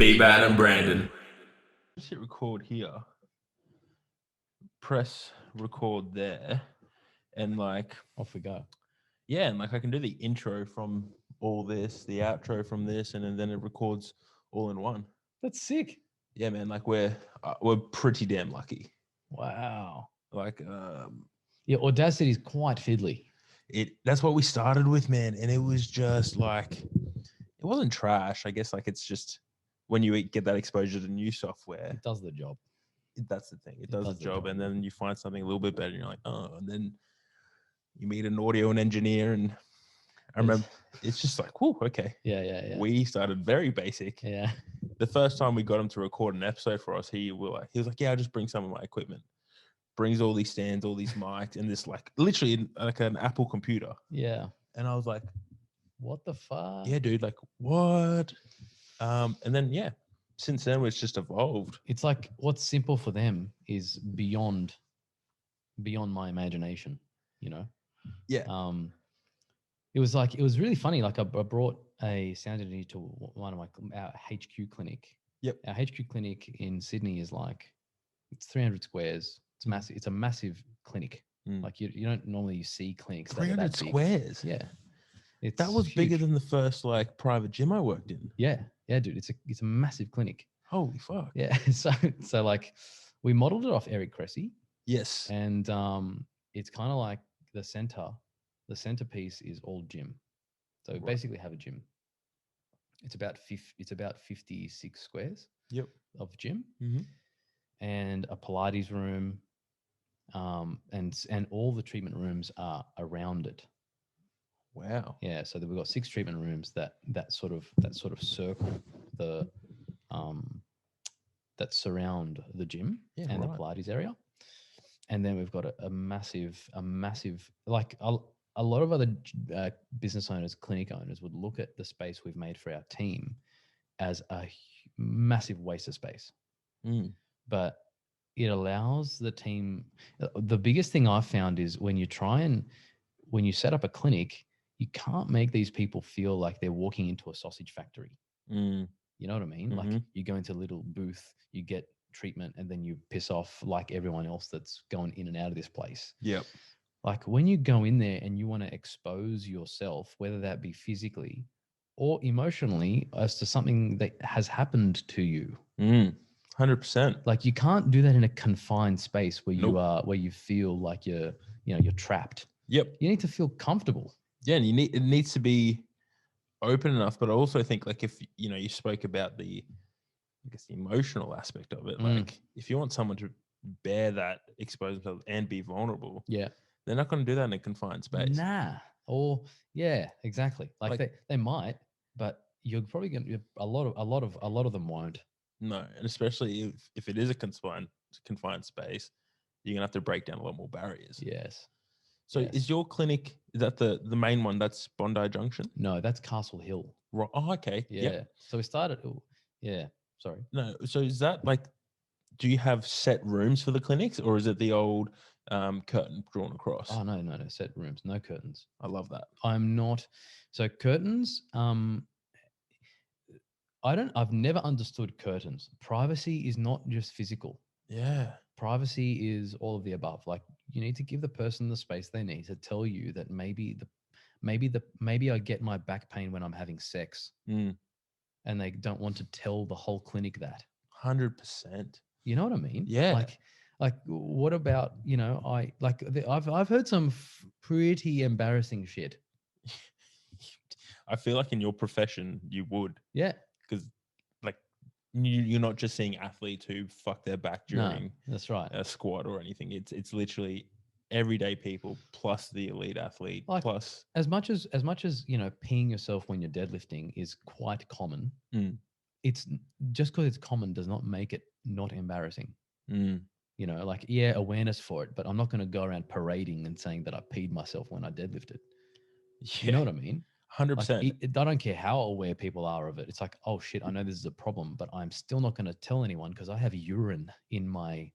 Bad and Brandon. Just hit record here. Press record there. And like, off we go. yeah, and like I can do the intro from all this, the outro from this, and then it records all in one. That's sick. Yeah, man. Like we're pretty damn lucky. Wow. Like, yeah, Audacity is quite fiddly. That's what we started with, man. And it was just like, it wasn't trash. I guess like it's just when you get that exposure to new software, It does the job. That's the thing. It does the job. And then you find something a little bit better and you're like, oh, and then you meet an audio and engineer. And I remember it's just like, whoa, okay. Yeah. We started very basic. Yeah. The first time we got him to record an episode for us, he was like, yeah, I'll just bring some of my equipment. Brings all these stands, all these mics, and this like literally like an Apple computer. Yeah. And I was like, what the fuck? Yeah, dude, like what? And then yeah, since then it's just evolved. It's like what's simple for them is beyond my imagination, you know? Yeah. It was really funny. Like I brought a sound engineer to one of our HQ clinic. Yep. Our HQ clinic in Sydney is like, it's 300 squares. It's massive. It's a massive clinic. Like you don't normally see clinics. 300 squares. Yeah. That was huge. bigger than the first like private gym I worked in. Yeah, dude. It's a massive clinic. Holy fuck. Yeah. So like we modeled it off Eric Cressy. Yes. And it's kind of like the centerpiece is all gym. So we basically have a gym. It's about 56 squares. Yep. Of gym. Mm-hmm. And a Pilates room. And all the treatment rooms are around it. Wow. Yeah, so we've got 6 treatment rooms that sort of circle the that surround the gym and the Pilates area. And then we've got a massive like a lot of other business owners, clinic owners would look at the space we've made for our team as a massive waste of space. But it allows the team. The biggest thing I've found is when you set up a clinic, you can't make these people feel like they're walking into a sausage factory. You know what I mean? Mm-hmm. Like you go into a little booth, you get treatment, and then you piss off like everyone else that's going in and out of this place. Yep. Like when you go in there and you want to expose yourself, whether that be physically or emotionally, as to something that has happened to you. 100%. Like you can't do that in a confined space where you are, where you feel like you're trapped. Yep. You need to feel comfortable. Yeah, and it needs to be open enough. But I also think like if you spoke about the emotional aspect of it. Like if you want someone to bear that, expose themselves, and be vulnerable, they're not going to do that in a confined space. Nah. Or yeah, exactly. Like they might, but you're probably going to a lot of them won't. No, and especially if it is a confined space, you're gonna have to break down a lot more barriers. Yes. So is your clinic, is that the main one? That's Bondi Junction? No, that's Castle Hill. Right. Oh, okay. Yeah. Yep. So we started. Yeah. Sorry. No. So is that like, do you have set rooms for the clinics, or is it the old curtain drawn across? Oh no, set rooms, no curtains. I love that. I'm not. So curtains. I've never understood curtains. Privacy is not just physical. Yeah. Privacy is all of the above. Like you need to give the person the space they need to tell you that maybe I get my back pain when I'm having sex, and they don't want to tell the whole clinic that. 100%. You know what I mean? Yeah. Like what about I've heard some pretty embarrassing shit. I feel like in your profession you would. Yeah. Because like you're not just seeing athletes who fuck their back during that's right. a squat or anything. It's literally everyday people plus the elite athlete, like, plus as much as peeing yourself when you're deadlifting is quite common. It's just because it's common does not make it not embarrassing. Awareness for it, but I'm not going to go around parading and saying that I peed myself when I deadlifted. You know what I mean? 100%. I don't care how aware people are of it. It's like, oh shit, I know this is a problem, but I'm still not going to tell anyone because I have urine in my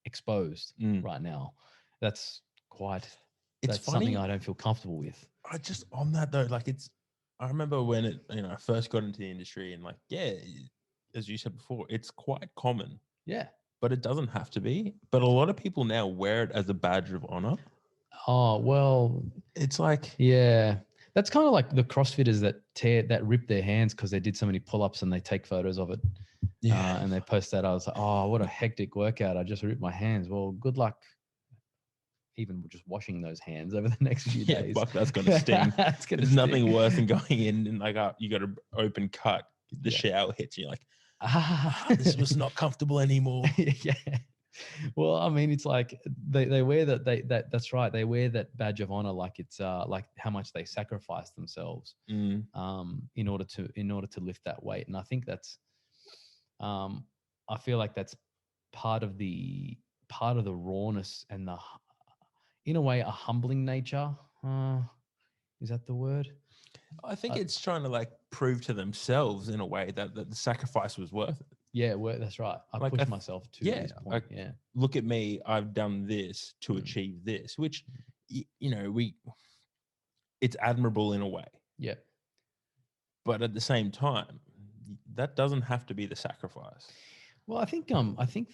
exposed right now. That's funny. Something I don't feel comfortable with. On that though, I remember when I first got into the industry and like, yeah, as you said before, it's quite common. Yeah. But it doesn't have to be. But a lot of people now wear it as a badge of honor. Oh, well, it's like, yeah, that's kind of like the CrossFitters that rip their hands because they did so many pull-ups and they take photos of it. yeah, And they post that. I was like, oh, what a hectic workout. I just ripped my hands. Well, good luck even just washing those hands over the next few yeah, days. fuck, that's gonna sting. It's gonna There's nothing sting. worse than going in and like you got an open cut. The Yeah. shower hits you, like, this was not comfortable anymore. Yeah. Well, I mean, it's like they wear that's right. They wear that badge of honor like it's like how much they sacrifice themselves in order to lift that weight. And I think that's I feel like that's part of the rawness and the, in a way, a humbling nature. Is that the word? I think it's trying to like prove to themselves in a way that the sacrifice was worth it. Yeah, that's right. I Like, pushed myself to this point. Yeah. Look at me. I've done this to achieve this, which, it's admirable in a way. Yeah. But at the same time, that doesn't have to be the sacrifice. Well, I think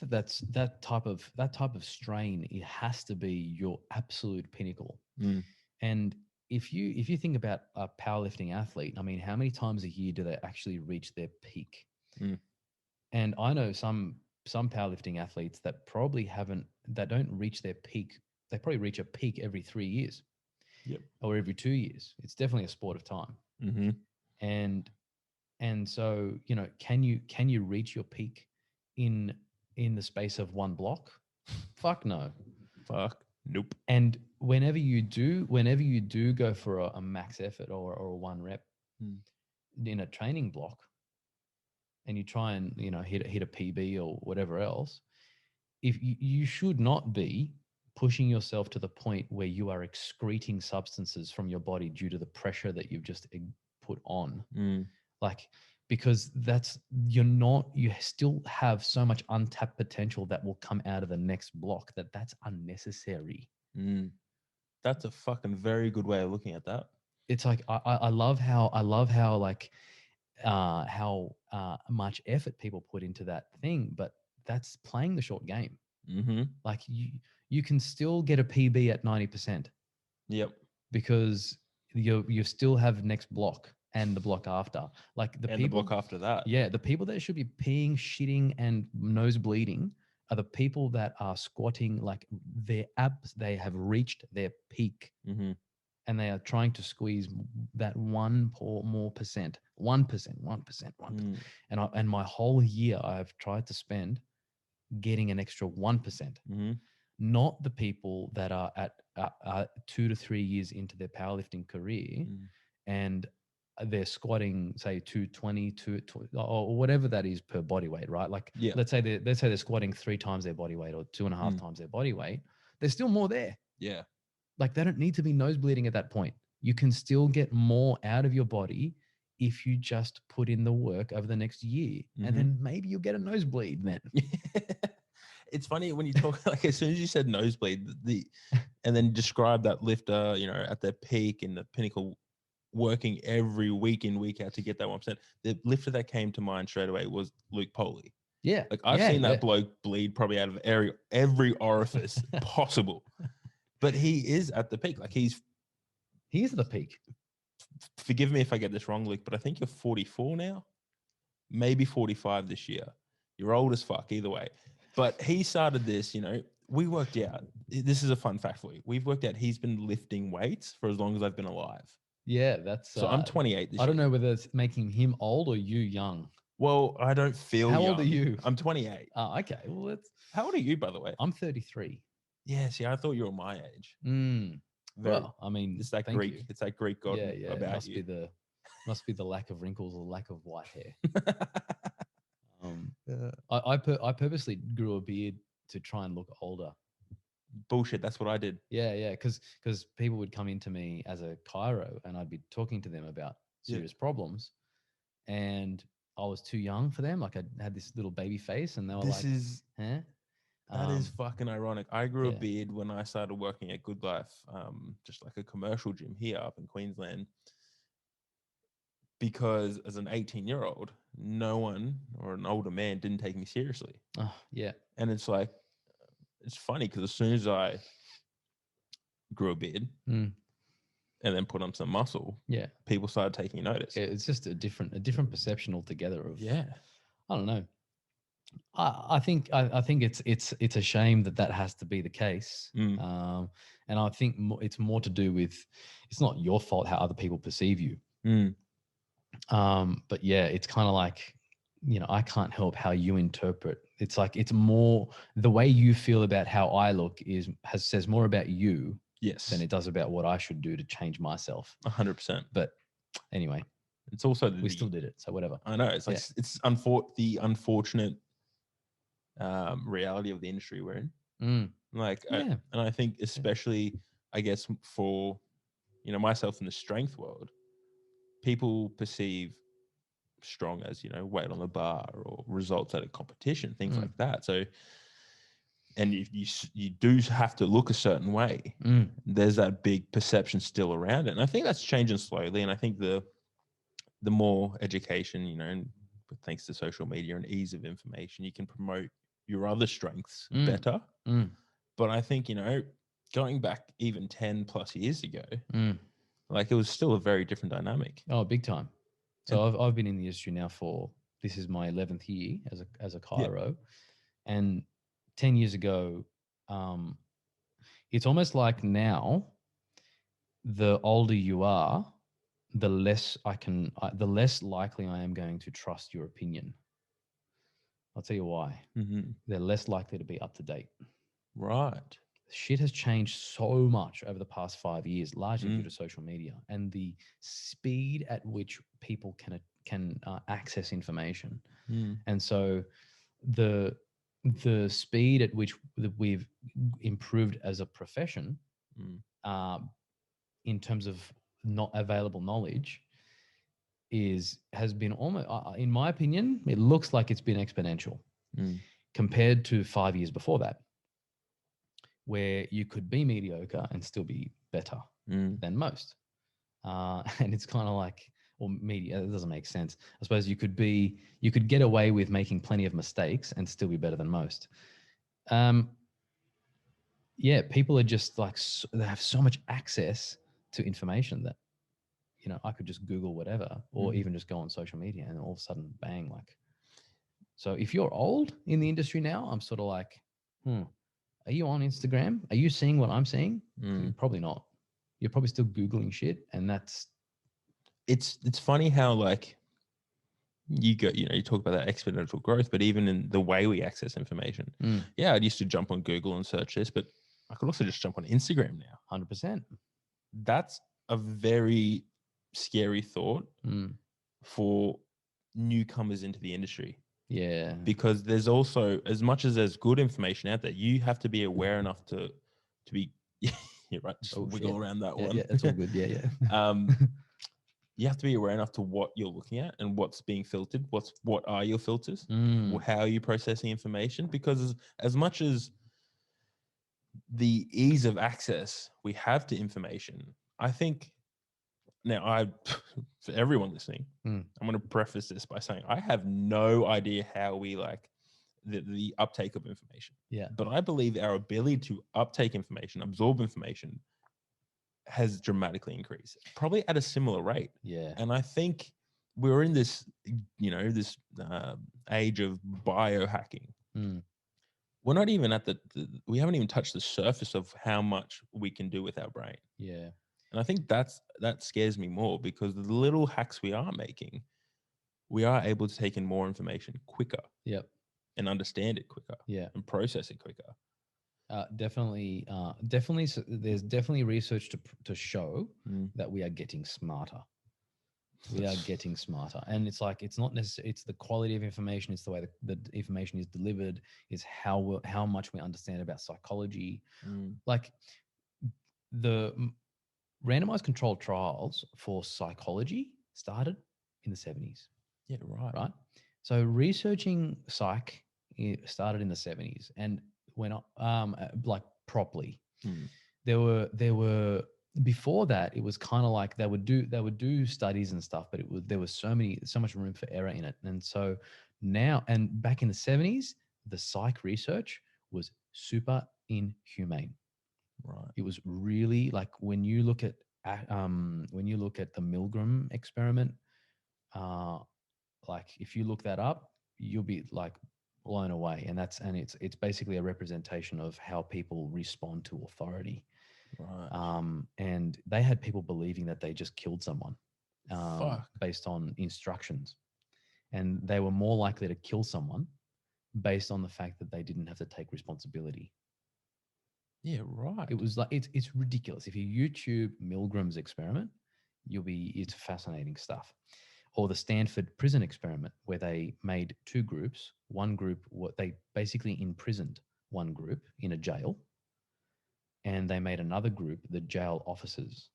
that's that type of strain. It has to be your absolute pinnacle. And if you think about a powerlifting athlete, I mean, how many times a year do they actually reach their peak? And I know some powerlifting athletes that don't reach their peak. They probably reach a peak every 3 years, or every 2 years. It's definitely a sport of time. And so, can you reach your peak in the space of one block? Fuck no. Fuck nope. And whenever you do go for a max effort or a one rep in a training block, and you try and hit a PB or whatever else, if you should not be pushing yourself to the point where you are excreting substances from your body due to the pressure that you've just put on. Like, because you still have so much untapped potential that will come out of the next block that's unnecessary. That's a fucking very good way of looking at that. It's like, I love how like how much effort people put into that thing, but that's playing the short game. Like you can still get a PB at 90%. Yep. Because you still have next block and the block after. Like the block after that. Yeah, the people that should be peeing, shitting, and nose bleeding are the people that are squatting like their abs. They have reached their peak, and they are trying to squeeze that 1% more. 1%. And my whole year, I've tried to spend getting an extra 1%. Not the people that are at 2 to 3 years into their powerlifting career and they're squatting, say, 220 or whatever that is per body weight, right? Like, let's say they're squatting 3 times their body weight or 2.5 times their body weight. There's still more there. Yeah. Like, they don't need to be nosebleeding at that point. You can still get more out of your body if you just put in the work over the next year, and then maybe you'll get a nosebleed then. It's funny when you talk, like, as soon as you said nosebleed, and then describe that lifter, at their peak and the pinnacle, working every week in, week out to get that 1%. The lifter that came to mind straight away was Luke Poley. Yeah. Like, I've seen that bloke bleed probably out of every orifice possible. But he is at the peak. Like, he's at the peak. Forgive me if I get this wrong, Luke, but I think you're 44 now, maybe 45 this year. You're old as fuck either way. But he started this, we worked out. This is a fun fact for you. We've worked out he's been lifting weights for as long as I've been alive. Yeah, that's... So I'm 28 this year. I don't know whether it's making him old or you young. Well, I don't feel How young. old are you? I'm 28. Oh, okay. Well, How old are you, by the way? I'm 33. Yeah, see, I thought you were my age. Well, I mean, it's that Greek. You. It's that Greek god about you. Must be the lack of wrinkles or lack of white hair. I purposely grew a beard to try and look older. Bullshit. That's what I did. Yeah. Because people would come into me as a chiro, and I'd be talking to them about serious problems, and I was too young for them. Like, I had this little baby face, and they were That is fucking ironic. I grew a beard when I started working at Good Life, just like a commercial gym here up in Queensland. because as an 18-year-old, no one or an older man didn't take me seriously. Oh, yeah. And it's like, it's funny because as soon as I grew a beard and then put on some muscle, people started taking notice. Yeah, it's just a different perception altogether of, I don't know. I think it's a shame that has to be the case. And I think it's more to do with, it's not your fault how other people perceive you. But yeah, it's kind of like, I can't help how you interpret. It's like, it's more the way you feel about how I look says more about you than it does about what I should do to change myself. 100%. But anyway, it's also we still did it, so whatever. I know it's like it's the unfortunate reality of the industry we're in. And I think especially, I guess for myself in the strength world, people perceive strong as weight on the bar or results at a competition, things like that. So, and if you do have to look a certain way, there's that big perception still around it, and I think that's changing slowly. And I think the more education, and thanks to social media and ease of information, you can promote your other strengths better. But I think going back even 10 plus years ago, like it was still a very different dynamic. Oh, big time. So I've been in the industry now this is my 11th year as a chiro, and 10 years ago, it's almost like now, the older you are, the less the less likely I am going to trust your opinion. I'll tell you why. They're less likely to be up to date. Right. Shit has changed so much over the past 5 years, largely due to social media and the speed at which people can access information. And so the speed at which we've improved as a profession, in terms of not available knowledge, has been almost, in my opinion, it looks like it's been exponential compared to 5 years before that, where you could be mediocre and still be better than most. And it's kind of like, or media, it doesn't make sense. I suppose you could get away with making plenty of mistakes and still be better than most. People are just like, they have so much access to information that, I could just Google whatever, or even just go on social media and all of a sudden, bang, like. So if you're old in the industry now, I'm sort of like, are you on Instagram? Are you seeing what I'm seeing? You're probably not. You're probably still Googling shit, and it's funny how like you talk about that exponential growth, but even in the way we access information. I used to jump on Google and search this, but I could also just jump on Instagram now. 100%. That's a very scary thought for newcomers into the industry. Yeah. Because there's also, as much as there's good information out there, you have to be aware enough to be you're right, just wiggle around that one. Yeah, it's all good. Yeah. You have to be aware enough to what you're looking at and what's being filtered. What are your filters? How are you processing information? Because as much as the ease of access we have to information, I think now for everyone listening, I'm going to preface this by saying I have no idea how we like the uptake of information. Yeah. But I believe our ability to uptake information, absorb information, has dramatically increased, probably at a similar rate. Yeah. And I think we're in this, this age of biohacking. We're not even at we haven't even touched the surface of how much we can do with our brain. Yeah. And I think that scares me more, because the little hacks we are making, we are able to take in more information quicker. Yep. And understand it quicker. Yeah. And process it quicker. Definitely. There's definitely research to show that we are getting smarter. We are getting smarter, and it's like, it's not necessarily, it's the quality of information, it's the way the information is delivered, is how much we understand about psychology. Like the randomized controlled trials for psychology started in the 70s. Yeah, right. Right. So researching psych started in the 70s and went like properly. There were before that, it was kind of like they would do studies and stuff, but there was so much room for error in it. And so now, and back in the 70s, the psych research was super inhumane. Right. It was really like when you look at the Milgram experiment, like if you look that up, you'll be like blown away. And it's basically a representation of how people respond to authority. Right. And they had people believing that they just killed someone Fuck. based on instructions. And they were more likely to kill someone based on the fact that they didn't have to take responsibility. Yeah, right. It was like, it's ridiculous. If you YouTube Milgram's experiment, it's fascinating stuff. Or the Stanford prison experiment, where they made two groups. One group, they basically imprisoned one group in a jail, and they made another group the jail officers.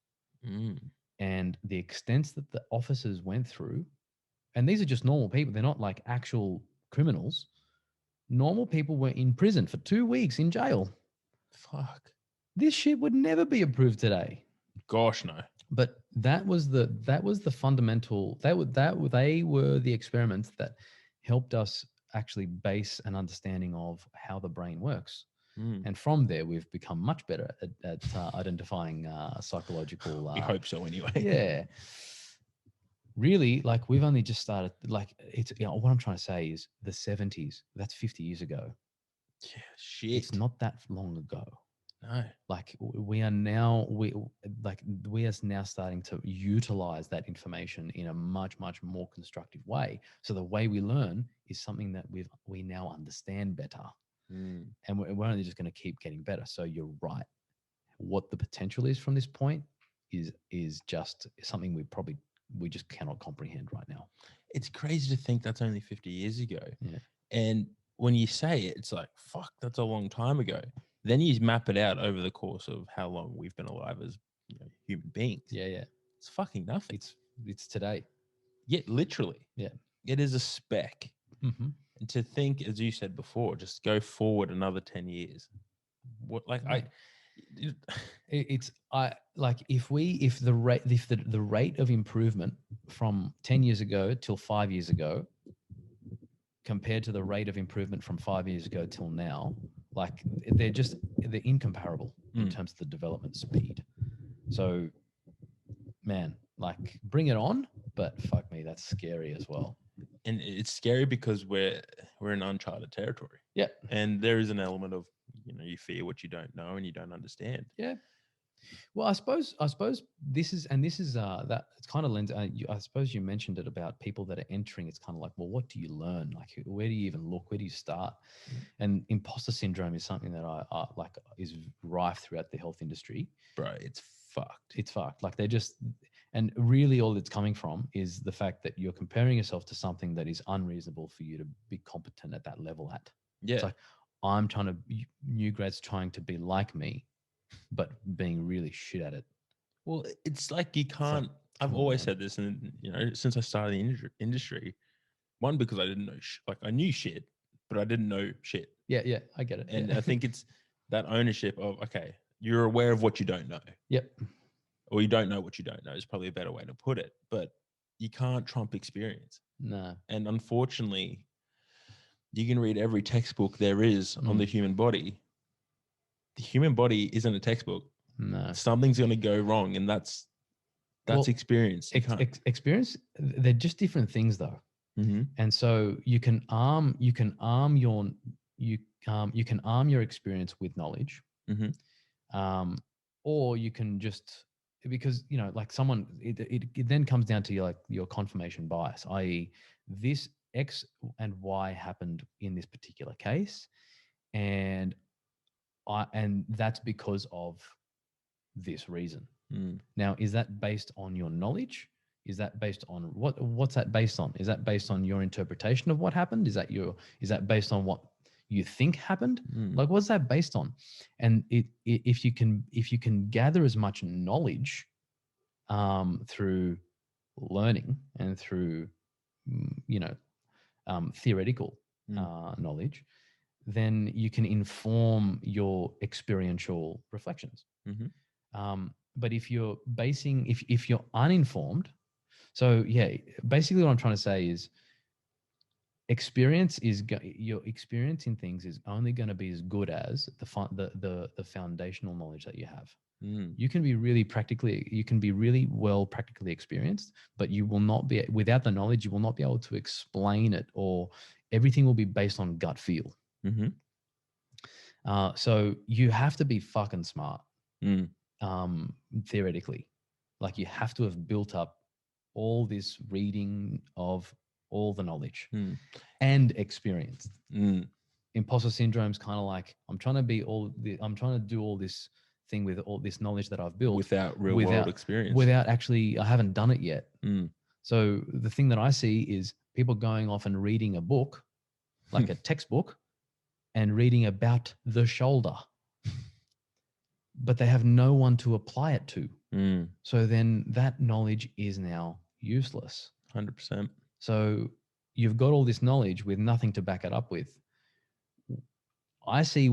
And the extents that the officers went through, and these are just normal people, they're not like actual criminals. Normal people were in prison for 2 weeks in jail. Fuck. This shit would never be approved today. Gosh, no. But that was the fundamental. They were the experiments that helped us actually base an understanding of how the brain works. And from there, we've become much better at identifying psychological. We hope so, anyway. Yeah. Really, like we've only just started. Like it's what I'm trying to say is the 70s. That's 50 years ago. Yeah, shit. It's not that long ago. No. Like we are now starting to utilize that information in a much, much more constructive way. So the way we learn is something that we now understand better. And we're only just going to keep getting better. So you're right. What the potential is from this point is just something we just cannot comprehend right now. It's crazy to think that's only 50 years ago. Yeah. And when you say it, it's like, fuck, that's a long time ago. Then you map it out over the course of how long we've been alive as human beings. Yeah, yeah. It's fucking nothing. It's today. Yeah, literally. Yeah. It is a speck. Mm-hmm. And to think, as you said before, just go forward another 10 years. What, like, if the rate of improvement from 10 years ago till 5 years ago compared to the rate of improvement from 5 years ago till now, like they're incomparable in terms of the development speed. So, man, like bring it on, but fuck me, that's scary as well. And it's scary because we're in uncharted territory. Yeah. And there is an element of, you fear what you don't know and you don't understand. Yeah. Well, I suppose this is that it's kind of lends. I suppose you mentioned it about people that are entering. It's kind of like, well, what do you learn? Like, where do you even look? Where do you start? And imposter syndrome is something that I like is rife throughout the health industry. Bro, it's fucked. It's fucked. Like and really all it's coming from is the fact that you're comparing yourself to something that is unreasonable for you to be competent at that level at. Yeah. It's like new grads trying to be like me, but being really shit at it. Well, it's like you can't. I've always said this, and since I started the industry, one, because I didn't know, I knew shit, but I didn't know shit. Yeah, I get it. And I think it's that ownership of, okay, you're aware of what you don't know. Yep. Or you don't know what you don't know is probably a better way to put it, but you can't trump experience. No. And unfortunately, you can read every textbook there is on the human body. The human body isn't a textbook. No. Something's going to go wrong, and that's experience. Experience. They're just different things, though. Mm-hmm. And so you can arm your experience with knowledge, or you can just, because like someone, it then comes down to your confirmation bias, i.e., this X and Y happened in this particular case, and that's because of this reason. Now, is that based on your knowledge? Is that based on what's that based on? Is that based on your interpretation of what happened? Is that based on what you think happened? Like, what's that based on? And if you can gather as much knowledge through learning and through theoretical knowledge, then you can inform your experiential reflections. But if you're basing, if you're uninformed, so yeah, basically what I'm trying to say is your experience in things is only going to be as good as the foundational knowledge that you have. You can be really well practically experienced, but you will not be, without the knowledge, you will not be able to explain it, or everything will be based on gut feel. So you have to be fucking smart, theoretically. Like you have to have built up all this reading of all the knowledge and experienced. Imposter syndrome is kind of like, I'm trying to do all this thing with all this knowledge that I've built without real world experience, without actually, I haven't done it yet. So the thing that I see is people going off and reading a book, like a textbook, and reading about the shoulder, but they have no one to apply it to. So then that knowledge is now useless. 100%. So you've got all this knowledge with nothing to back it up with. I see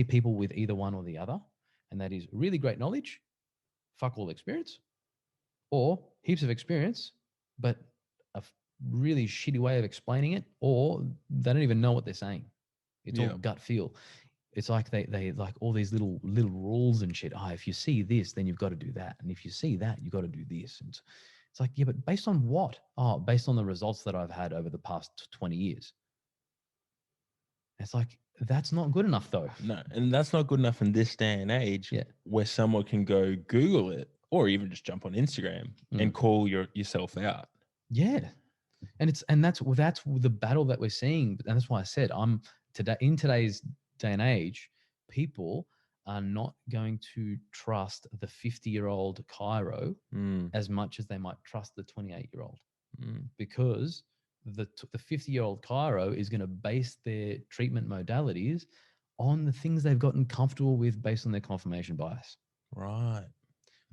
people with either one or the other, and that is really great knowledge, fuck all experience, or heaps of experience, but a really shitty way of explaining it, or they don't even know what they're saying. It's all gut feel. It's like they like all these little rules and shit. If you see this, then you've got to do that, and if you see that, you've got to do this. And it's like, yeah, but based on what? Based on the results that I've had over the past 20 years. It's like, that's not good enough though. No, and that's not good enough in this day and age where someone can go Google it or even just jump on Instagram and call yourself out. Yeah. And that's the battle that we're seeing. And that's why I said in today's day and age, people are not going to trust the 50-year-old Chiro as much as they might trust the 28-year-old, because the 50-year-old Chiro is going to base their treatment modalities on the things they've gotten comfortable with based on their confirmation bias. Right.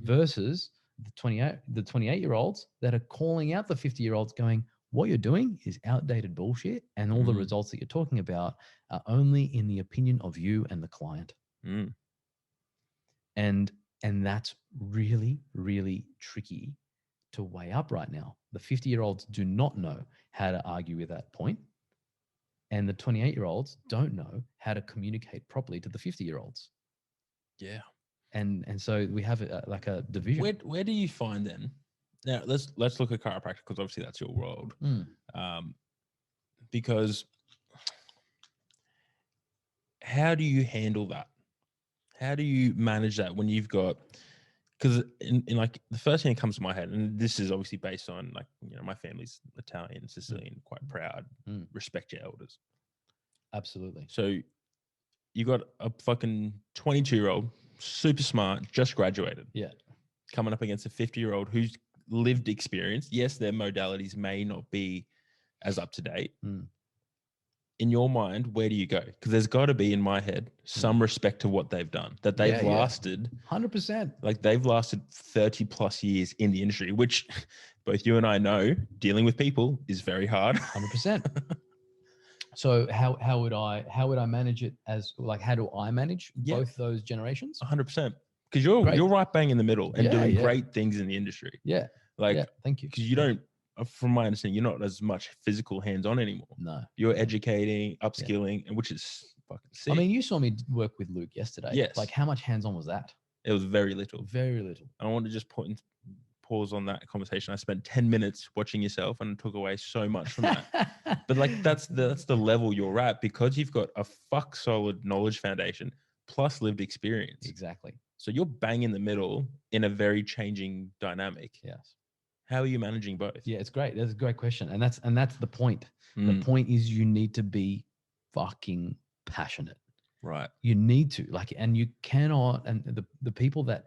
Versus the 28-year-olds that are calling out the 50-year-olds going, what you're doing is outdated bullshit, and all the results that you're talking about are only in the opinion of you and the client. And that's really, really tricky to weigh up right now. The 50-year-olds do not know how to argue with that point, and the 28-year-olds don't know how to communicate properly to the 50-year-olds. Yeah. And so we have like a division. Where do you find then? Now let's look at chiropractic, because obviously that's your world. Because how do you handle that? How do you manage that when you've got? Because in like the first thing that comes to my head, and this is obviously based on like, my family's Italian, Sicilian, quite proud, respect your elders. Absolutely. So you got a fucking 22-year-old, super smart, just graduated. Yeah. Coming up against a 50-year-old who's lived experience. Yes, their modalities may not be as up to date. In your mind, where do you go? Because there's got to be, in my head, some respect to what they've done, that they've lasted 100%. Like they've lasted 30 plus years in the industry, which both you and I know dealing with people is very hard. 100%. So how would I manage it as like, how do I manage both those generations? 100%. Because you're right bang in the middle and doing great things in the industry. Yeah. Like, thank you. Because you don't, from my understanding, you're not as much physical hands-on anymore. No. You're educating, upskilling, and which is fucking sick. I mean, you saw me work with Luke yesterday. Yes. Like, how much hands-on was that? It was very little. Very little. I want to just pause on that conversation. I spent 10 minutes watching yourself and took away so much from that. But like that's the level you're at, because you've got a fuck solid knowledge foundation plus lived experience. Exactly. So you're bang in the middle in a very changing dynamic. Yes. How are you managing both? Yeah, it's great. That's a great question. And that's the point. The point is you need to be fucking passionate. Right. You need to, like, and you cannot, and the people that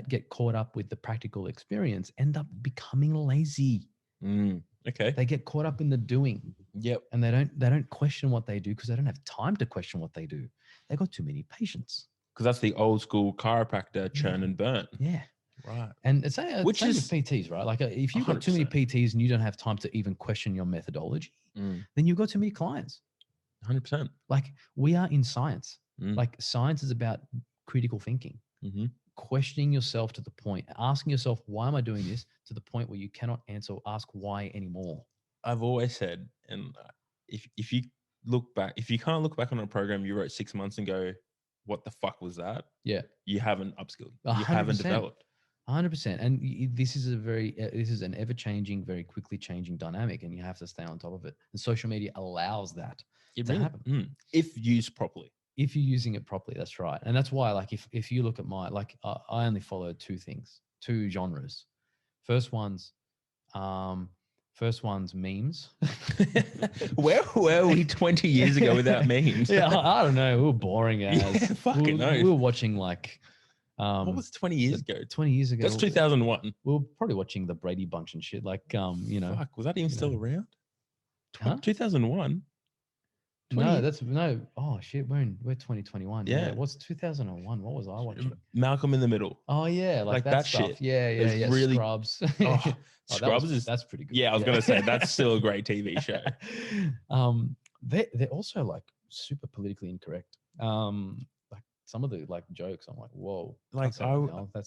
get caught up with the practical experience end up becoming lazy. Okay. They get caught up in the doing. Yep. And they don't question what they do because they don't have time to question what they do. They got too many patients. Because that's the old school chiropractor churn and burn. Yeah. Right. And it's same with PTs, right? Like if you've got too many PTs and you don't have time to even question your methodology, then you've got too many clients. 100%. Like we are in science. Like science is about critical thinking. Mm-hmm. questioning yourself to the point, asking yourself, why am I doing this, to the point where you cannot answer or ask why anymore. I've always said, and if you look back, if you can't look back on a program you wrote 6 months and go, what the fuck was that? Yeah. You haven't upskilled. 100%. You haven't developed. 100%. And this is this is an ever changing, very quickly changing dynamic, and you have to stay on top of it. And social media allows that to happen. If used properly. If you're using it properly, that's right. And that's why, like, if you look at I only follow two genres. First one's memes. Where were we 20 years ago without memes? Yeah, I don't know. We were boring as. Yeah, fucking we were watching like. What was 20 years ago? 20 years ago. That's 2001. We were probably watching the Brady Bunch and shit. Like, Fuck, was that even still around? Huh? 2001. No, that's no. Oh shit, we're 2021. Yeah. What's 2001? What was I watching? Malcolm in the Middle. Oh yeah, like that stuff. Shit. Yeah. Really, Scrubs. Scrubs that's pretty good. Yeah, I was gonna say that's still a great TV show. They're also like super politically incorrect. Like some of the like jokes, I'm like, whoa. Like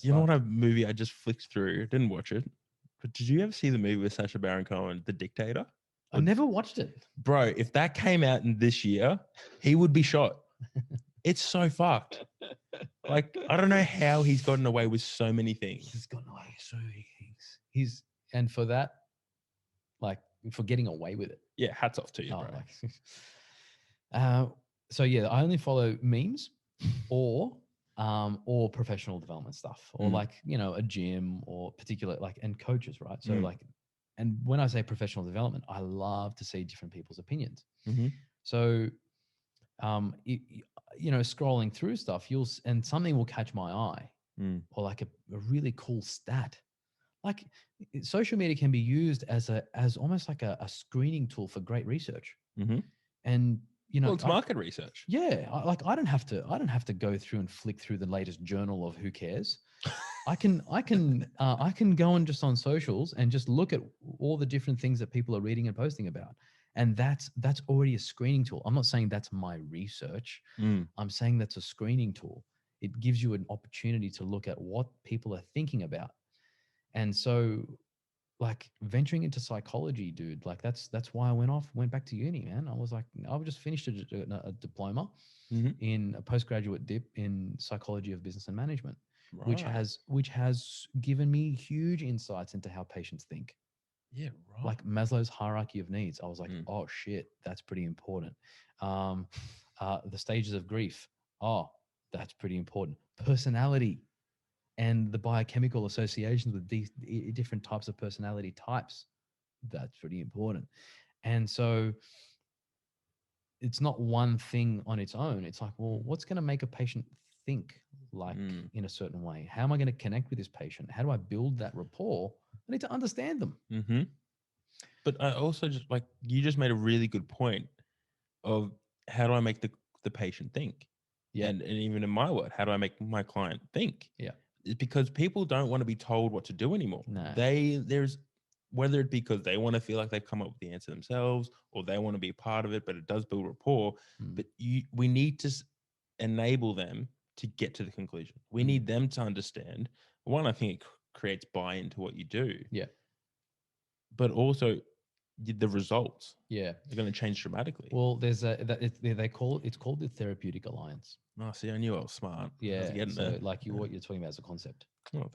you know what movie I just flicked through? Didn't watch it, but did you ever see the movie with Sacha Baron Cohen, The Dictator? I never watched it. Bro, if that came out in this year, he would be shot. It's so fucked. Like, I don't know how he's gotten away with so many things. He's gotten away with so many things. And for that, like, for getting away with it. Yeah, hats off to you, bro. So yeah, I only follow memes or professional development stuff, or like, a gym or particular, like, and coaches, right? So like, and when I say professional development, I love to see different people's opinions. Mm-hmm. So, scrolling through stuff, and something will catch my eye, or like a really cool stat. Like, social media can be used as almost like a screening tool for great research. Mm-hmm. And it's market research. Yeah, I don't have to go through and flick through the latest journal of who cares. I can go on just on socials and just look at all the different things that people are reading and posting about. And that's already a screening tool. I'm not saying that's my research. I'm saying that's a screening tool. It gives you an opportunity to look at what people are thinking about. And so, like, venturing into psychology, dude, like that's why I went back to uni, man. I just finished a diploma in a postgraduate dip in psychology of business and management. Right. which has given me huge insights into how patients think. Yeah, right. Like Maslow's hierarchy of needs. I was like, oh shit, that's pretty important. The stages of grief. Oh, that's pretty important. Personality and the biochemical associations with these different types of personality types. That's pretty important. And so it's not one thing on its own. It's like, well, what's going to make a patient think like in a certain way? How am I going to connect with this patient? How do I build that rapport? I need to understand them. Mm-hmm. But I also you just made a really good point of how do I make the patient think? Yeah. And even in my word, how do I make my client think? Yeah. It's because people don't want to be told what to do anymore. No. Whether it be because they want to feel like they've come up with the answer themselves, or they want to be a part of it, but it does build rapport. But we need to enable them to get to the conclusion. We need them to understand. One, I think it creates buy-in to what you do. Yeah. But also the results. Yeah. Are going to change dramatically. Well, it's called the Therapeutic Alliance. Oh, see, I knew I was smart. Yeah. So like what you're talking about is a concept. Oh,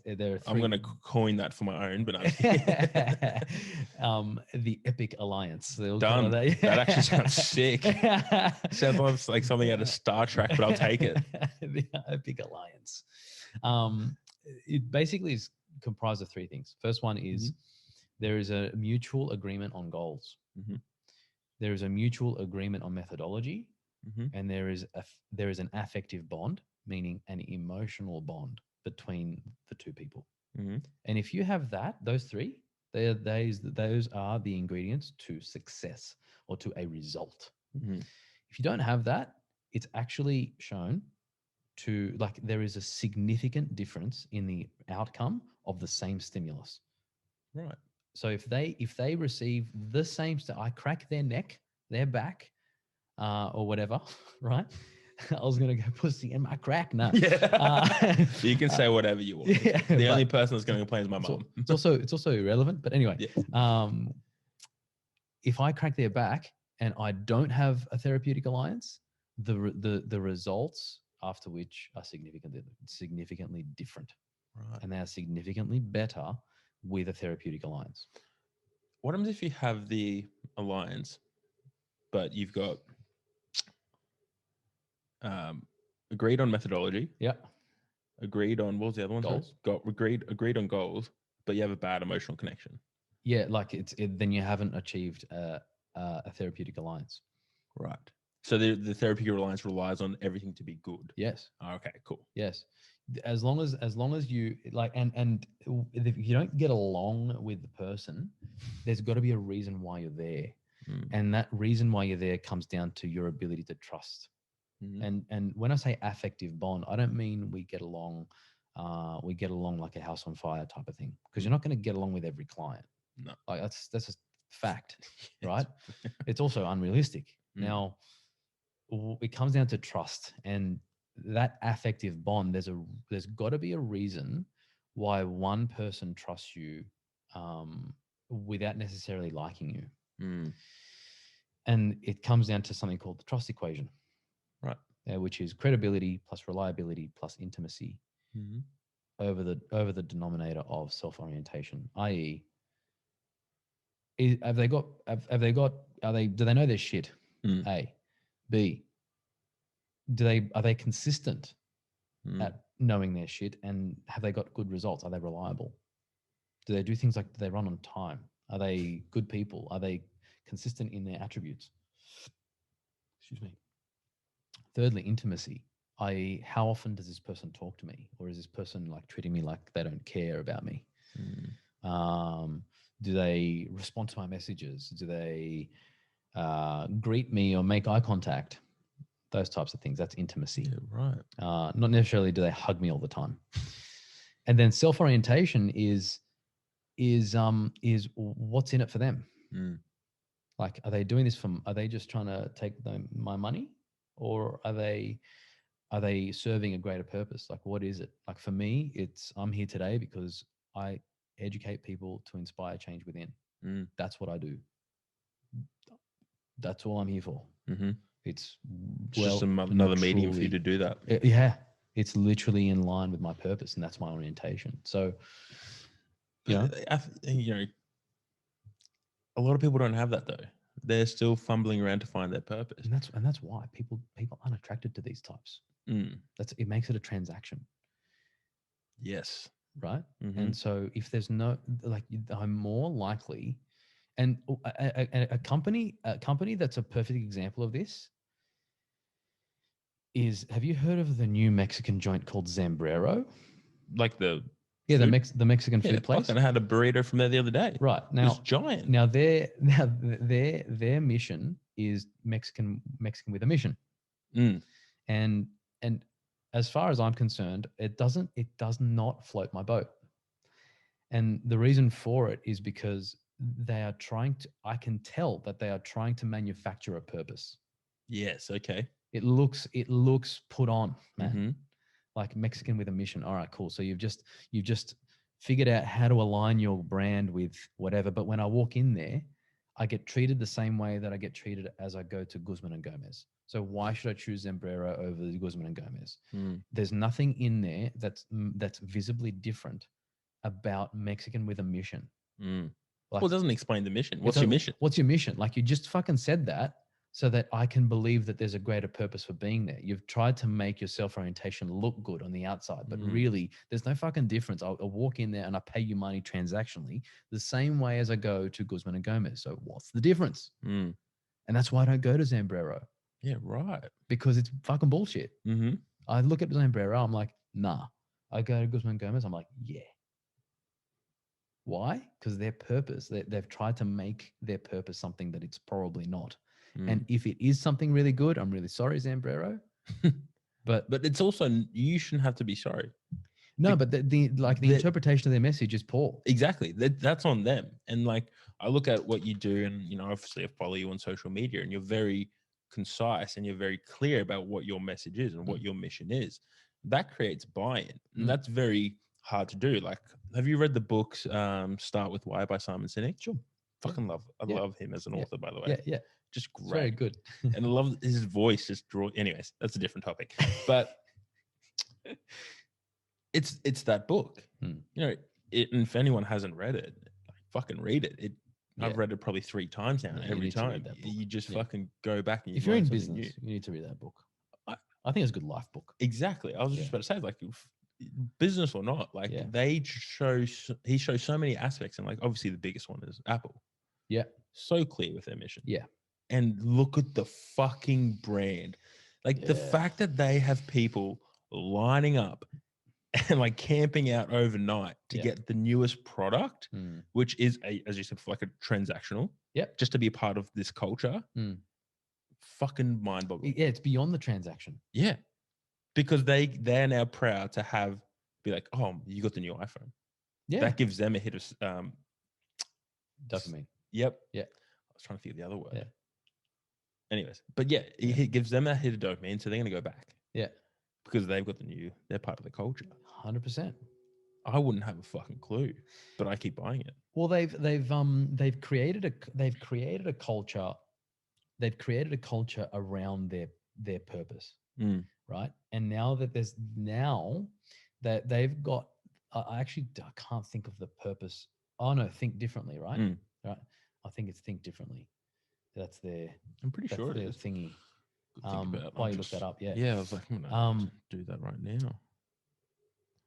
there are I'm going to coin that for my own, but the Epic Alliance. Done. That actually sounds sick. Sounds like something out of Star Trek, but I'll take it. The Epic Alliance. It basically is comprised of three things. First one is there is a mutual agreement on goals. Mm-hmm. There is a mutual agreement on methodology, and there is an affective bond, meaning an emotional bond between the two people. Mm-hmm. And if you have those three, those are the ingredients to success or to a result. Mm-hmm. If you don't have that, it's actually shown to there is a significant difference in the outcome of the same stimulus. Right. So if they receive the same, I crack their neck, their back, or whatever, right? I was going to go pussy in my crack. No. Yeah. You can say whatever you want. Yeah, The only person that's going to complain is my mom. It's also irrelevant. But anyway, if I crack their back and I don't have a therapeutic alliance, the results after which are significantly different. Right. And they are significantly better with a therapeutic alliance. What happens if you have the alliance, but you've got agreed on methodology? Yeah. Agreed on, what was the other one? Goals. Agreed on goals, but you have a bad emotional connection. Yeah, like then you haven't achieved a therapeutic alliance. Right. So the therapeutic alliance relies on everything to be good. Yes. Oh, okay, cool. Yes. As long as you like, and if you don't get along with the person, there's got to be a reason why you're there. And that reason why you're there comes down to your ability to trust. And when I say affective bond, I don't mean we get along like a house on fire type of thing, because you're not going to get along with every client. No. Like that's a fact, right? It's also unrealistic. Now, it comes down to trust, and that affective bond. There's got to be a reason why one person trusts you without necessarily liking you. And it comes down to something called the trust equation, right? Which is credibility plus reliability plus intimacy over the denominator of self-orientation, i.e., do they know their shit? A. B. Are they consistent at knowing their shit, and have they got good results? Are they reliable? Do they do things like, do they run on time? Are they good people? Are they consistent in their attributes? Excuse me. Thirdly, intimacy, i.e., how often does this person talk to me, or is this person like treating me like they don't care about me? Do they respond to my messages? Do they greet me or make eye contact? Those types of things. That's intimacy. Yeah, right. Not necessarily do they hug me all the time. And then self-orientation is what's in it for them. Like, are they doing this are they just trying to take my money, or are they serving a greater purpose? Like, what is it? Like, for me, I'm here today because I educate people to inspire change within. That's what I do. That's all I'm here for. It's just another medium for you to do that. Yeah, it's literally in line with my purpose, and that's my orientation. So, you know, a lot of people don't have that though. They're still fumbling around to find their purpose, and that's why people aren't attracted to these types. It makes it a transaction. Yes. Right. And so if there's no, like, I'm more likely, and a company that's a perfect example of this is, have you heard of the new Mexican joint called Zambrero? Like the Mexican food place. I had a burrito from there the other day. Right. Now, it's giant. Now their mission is Mexican with a mission. And as far as I'm concerned, it does not float my boat. And the reason for it is because I can tell that they are trying to manufacture a purpose. Yes. Okay. It looks put on, man. Like Mexican with a mission. All right, cool. So you've just figured out how to align your brand with whatever. But when I walk in there, I get treated the same way that I get treated as I go to Guzman and Gomez. So why should I choose Zambrero over the Guzman and Gomez? There's nothing in there that's visibly different about Mexican with a mission. Like, well, it doesn't explain the mission. What's your mission? What's your mission? Like, you just fucking said that so that I can believe that there's a greater purpose for being there. You've tried to make your self-orientation look good on the outside, but really there's no fucking difference. I'll walk in there and I pay you money transactionally the same way as I go to Guzman and Gomez. So what's the difference? And that's why I don't go to Zambrero. Yeah, right. Because it's fucking bullshit. I look at Zambrero, I'm like, nah. I go to Guzman and Gomez, I'm like, yeah. Why? Because their purpose, they've tried to make their purpose something that it's probably not. And if it is something really good, I'm really sorry, Zambrero. but it's also, you shouldn't have to be sorry. No, but the interpretation of their message is poor. Exactly. That's on them. And like, I look at what you do, and obviously I follow you on social media, and you're very concise and you're very clear about what your message is and what your mission is, that creates buy-in. And that's very hard to do. Like, have you read the books Start With Why by Simon Sinek? Sure. Fucking love. I love him as an author, by the way. Yeah. Just great. It's very good. And I love his voice. Just anyways, that's a different topic. But it's that book. You know, and if anyone hasn't read it, fucking read it. I've read it probably 3 times now. And every time you just fucking go back and if you're in business, you need to read that book. I think it's a good life book. Exactly. I was just about to say, like, business or not, like he shows so many aspects, and like obviously the biggest one is Apple. Yeah. So clear with their mission. Yeah. And look at the fucking brand. Like the fact that they have people lining up and like camping out overnight to get the newest product, which is as you said, like a transactional. Yep. Just to be a part of this culture. Fucking mind-boggling. Yeah, it's beyond the transaction. Yeah. Because they're now proud to be like, oh, you got the new iPhone. Yeah. That gives them a hit of dopamine. Yep. Yeah. I was trying to think of the other word. Yeah. Anyways, but it gives them that hit of dopamine, so they're gonna go back. Yeah. Because they've got they're part of the culture. 100%. I wouldn't have a fucking clue, but I keep buying it. Well, they've created a culture. They've created a culture around their purpose. Right. And now that they've got, I can't think of the purpose. Oh no, think differently, right? Right. I think it's think differently. That's I'm pretty sure it is thingy. While you look that up, yeah, I was like, I'm gonna do that right now.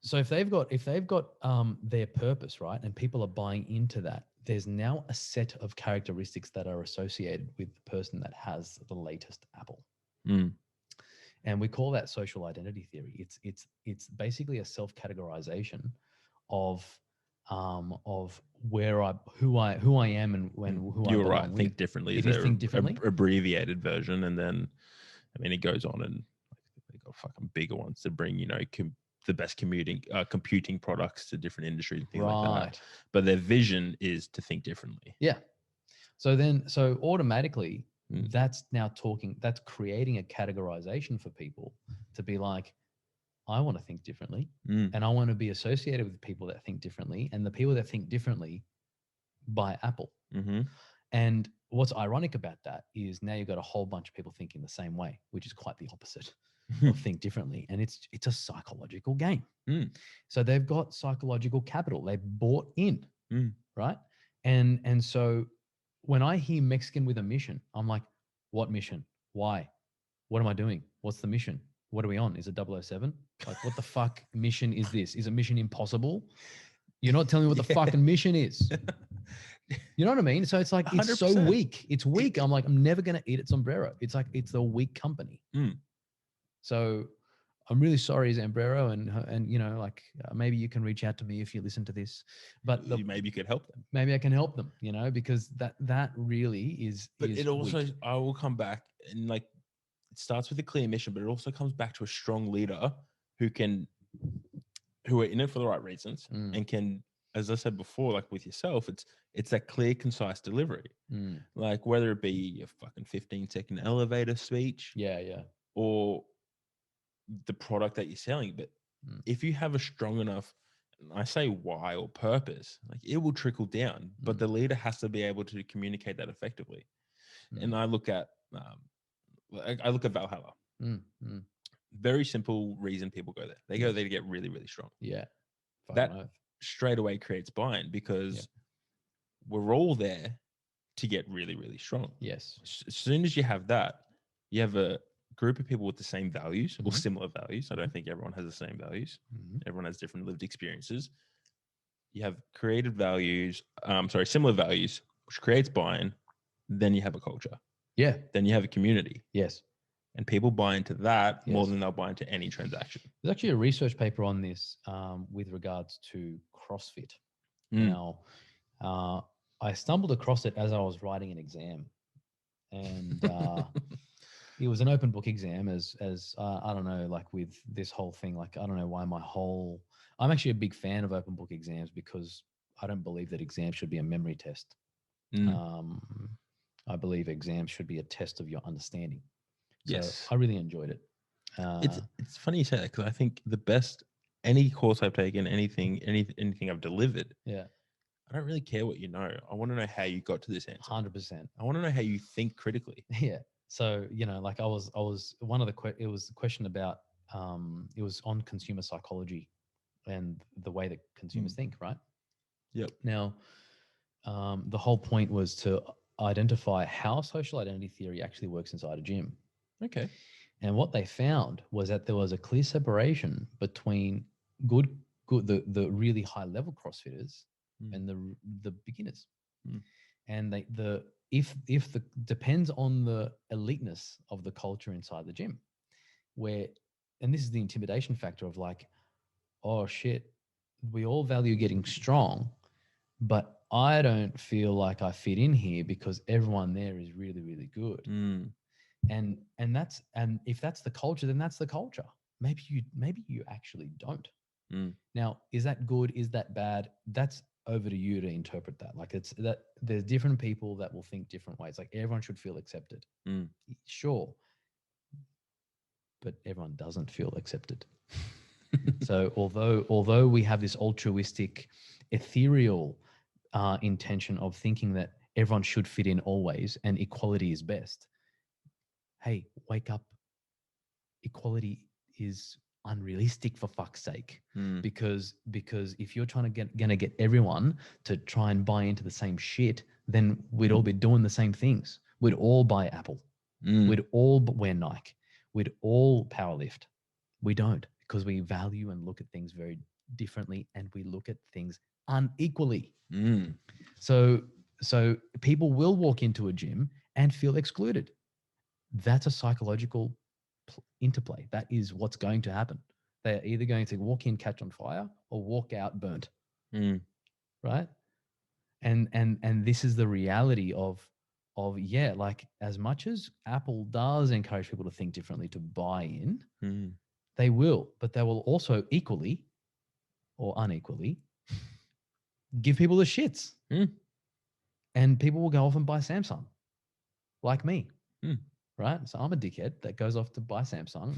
So if they've got their purpose, right, and people are buying into that, there's now a set of characteristics that are associated with the person that has the latest Apple. And we call that social identity theory. It's basically a self-categorization of who I am and who you were I right. with. Think differently. It is think differently. Abbreviated version, and then it goes on, and they got fucking bigger ones to bring the best computing products to different industries and things like that. But their vision is to think differently. Yeah. So automatically that's creating a categorization for people to be like, I want to think differently and I want to be associated with people that think differently, and the people that think differently buy Apple. And what's ironic about that is now you've got a whole bunch of people thinking the same way, which is quite the opposite of think differently. And it's a psychological game. So they've got psychological capital. They bought in, right? And so when I hear Mexican with a mission, I'm like, what mission? Why? What am I doing? What's the mission? What are we on? Is it 007? Like, what the fuck mission is this? Is it Mission Impossible? You're not telling me what the fucking mission is. You know what I mean? So it's like, it's 100%. So weak. It's weak. I'm like, I'm never going to eat at Sombrero. It's like, it's a weak company. So I'm really sorry, Zambrero, and like maybe you can reach out to me if you listen to this. But maybe you could help them. Maybe I can help them, because that really is. But is it also, weak. I will come back and like, it starts with a clear mission, but it also comes back to a strong leader who are in it for the right reasons and can, as I said before, like with yourself, it's that clear, concise delivery. Like whether it be a fucking 15-second elevator speech, or the product that you're selling. But if you have a strong enough, I say why or purpose, like it will trickle down, but the leader has to be able to communicate that effectively. And I look at Valhalla. Very simple reason people go there. They go there to get really, really strong. Yeah. That straight away creates buy-in because we're all there to get really, really strong. Yes. As soon as you have that, you have a group of people with the same values or similar values. I don't think everyone has the same values. Everyone has different lived experiences. You have similar values, which creates buy-in. Then you have a culture. Yeah. Then you have a community. Yes. And people buy into that more than they'll buy into any transaction. There's actually a research paper on this with regards to CrossFit. Now, I stumbled across it as I was writing an exam, and it was an open book exam. As I don't know, like with this whole thing, like I don't know why I'm actually a big fan of open book exams because I don't believe that exams should be a memory test. I believe exams should be a test of your understanding. So Yes. I really enjoyed it. It's funny you say that, because I think the best, any course I've taken, anything I've delivered, Yeah. I don't really care what you know. I want to know how you got to this answer. 100%. I want to know how you think critically. Yeah. So, like I was one of it was the question about, it was on consumer psychology and the way that consumers think, right? Yep. Now, the whole point was to identify how social identity theory actually works inside a gym. Okay. And what they found was that there was a clear separation between the really high level CrossFitters and the beginners. And if the depends on the eliteness of the culture inside the gym, and this is the intimidation factor of like, oh shit, we all value getting strong, but I don't feel like I fit in here because everyone there is really, really good. And if that's the culture, then that's the culture. Maybe you actually don't. Now, is that good? Is that bad? That's over to you to interpret that. Like it's that there's different people that will think different ways. Like everyone should feel accepted. Sure. But everyone doesn't feel accepted. So although we have this altruistic, ethereal intention of thinking that everyone should fit in always and equality is best, hey, wake up. Equality is unrealistic, for fuck's sake. Because if you're trying to get everyone to try and buy into the same shit, then we'd all be doing the same things. We'd all buy Apple. We'd all wear Nike. We'd all powerlift. We don't, because we value and look at things very differently, and we look at things unequally. So people will walk into a gym and feel excluded. That's a psychological interplay. That is what's going to happen. They're either going to walk in, catch on fire, or walk out burnt. Right? And this is the reality of like as much as Apple does encourage people to think differently, to buy in, they will, but they will also equally or unequally give people the shits. And people will go off and buy Samsung, like me. Right? So I'm a dickhead that goes off to buy Samsung,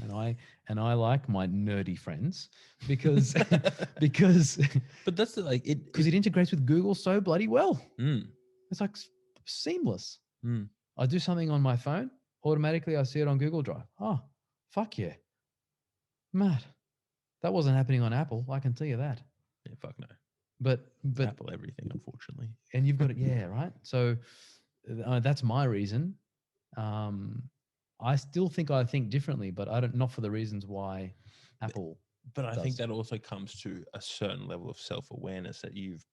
and I like my nerdy friends because But that's because it integrates with Google so bloody well. It's like seamless. I do something on my phone, automatically I see it on Google Drive. Oh, fuck yeah. Matt, that wasn't happening on Apple, I can tell you that. Yeah, fuck no. But Apple everything, unfortunately. And you've got it, yeah, right? So that's my reason. I still think I think differently, but not for the reasons why Apple. But I think that also comes to a certain level of self-awareness that you've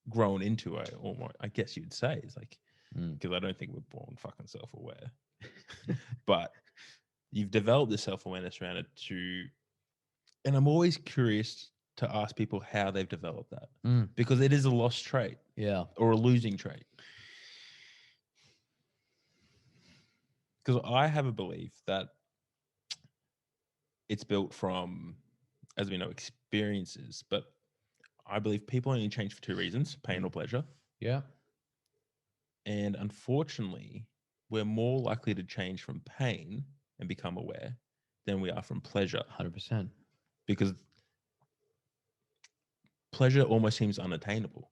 grown into. I guess you'd say it's like, because I don't think we're born fucking self-aware, but you've developed this self-awareness around it and I'm always curious to ask people how they've developed that, because it is a lost trait, or a losing trait. Because I have a belief that it's built from, as we know, experiences, but I believe people only change for two reasons: pain or pleasure. Yeah. And unfortunately, we're more likely to change from pain and become aware than we are from pleasure. 100%. Because pleasure almost seems unattainable.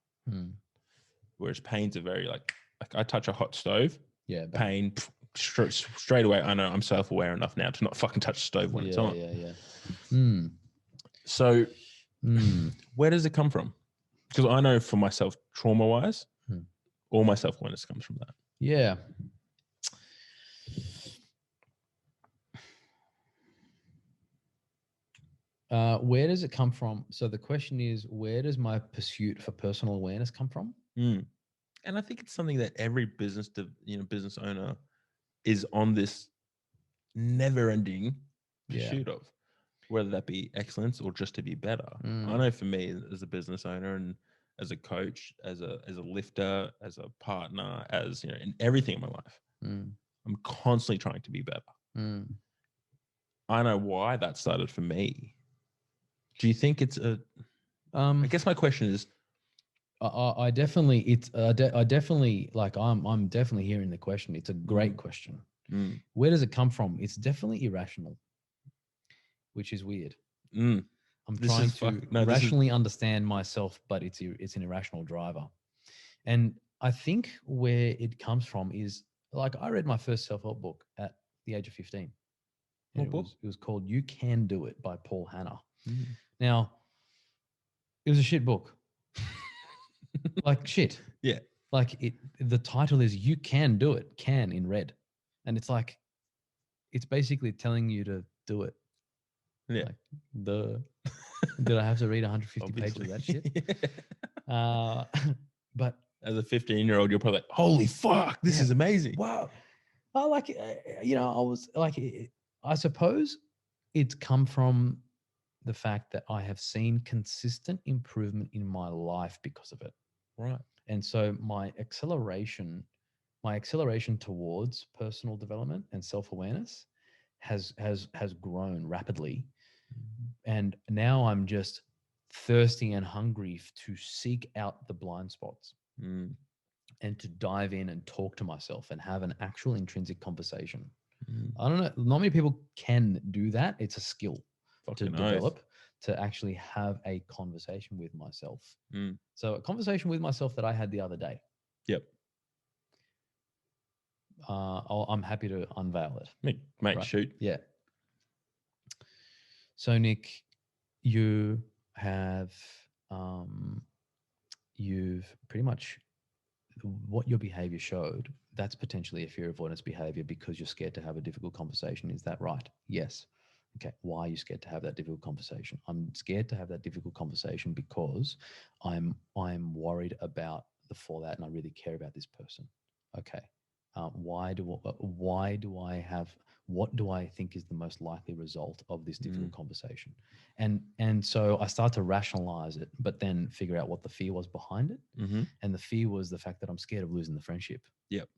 Whereas pain's a very like I touch a hot stove. Yeah. Pain, straight away, I know I'm self-aware enough now to not fucking touch the stove when it's on. Yeah. So where does it come from? Because I know for myself, trauma-wise, all my self-awareness comes from that. Yeah. Where does it come from? So the question is, where does my pursuit for personal awareness come from? And I think it's something that every business owner is on this never-ending pursuit of, whether that be excellence or just to be better. I know for me as a business owner and as a coach, as a lifter, as a partner, as in everything in my life, I'm constantly trying to be better. I know why that started for me. Do you think it's I guess my question is, I definitely, I definitely like, I'm definitely hearing the question. It's a great question. Where does it come from? It's definitely irrational, which is weird. I'm trying to rationally understand myself, but it's an irrational driver. And I think where it comes from is, like, I read my first self-help book at the age of 15. And it was called You Can Do It by Paul Hanna. Now, it was a shit book. Like shit. Yeah. Like the title is You Can Do It, can in red. And it's like, it's basically telling you to do it. Yeah. Like, did I have to read 150 pages of that shit? But as a 15-year-old, you're probably like, holy fuck, this is amazing. Wow. I like, I was like, I suppose it's come from the fact that I have seen consistent improvement in my life because of it. Right. And so my acceleration towards personal development and self-awareness has grown rapidly. And now I'm just thirsty and hungry to seek out the blind spots and to dive in and talk to myself and have an actual intrinsic conversation. I don't know. Not many people can do that. It's a skill to develop, to actually have a conversation with myself. So a conversation with myself that I had the other day. Yep. I'm happy to unveil it. Mate, right? Shoot. Yeah. So Nick, you have, you've pretty much, what your behavior showed, that's potentially a fear avoidance behavior because you're scared to have a difficult conversation. Is that right? Yes. Okay. Why are you scared to have that difficult conversation? I'm scared to have that difficult conversation because I'm worried about the fallout and I really care about this person. Okay. What do I think is the most likely result of this difficult conversation? And so I start to rationalize it, but then figure out what the fear was behind it. And the fear was the fact that I'm scared of losing the friendship. Yep.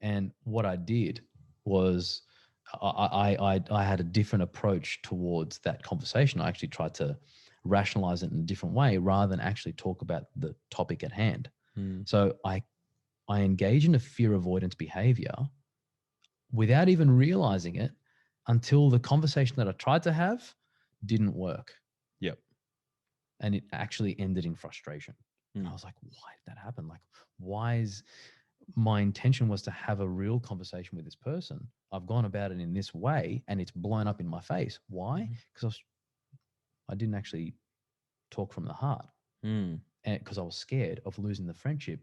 And what I did was I had a different approach towards that conversation. I actually tried to rationalize it in a different way rather than actually talk about the topic at hand. So I engage in a fear avoidance behavior without even realizing it until the conversation that I tried to have didn't work. Yep. And it actually ended in frustration. And I was like, why did that happen? Like, why is my intention was to have a real conversation with this person. I've gone about it in this way and it's blown up in my face. Why? Because I didn't actually talk from the heart. And because I was scared of losing the friendship.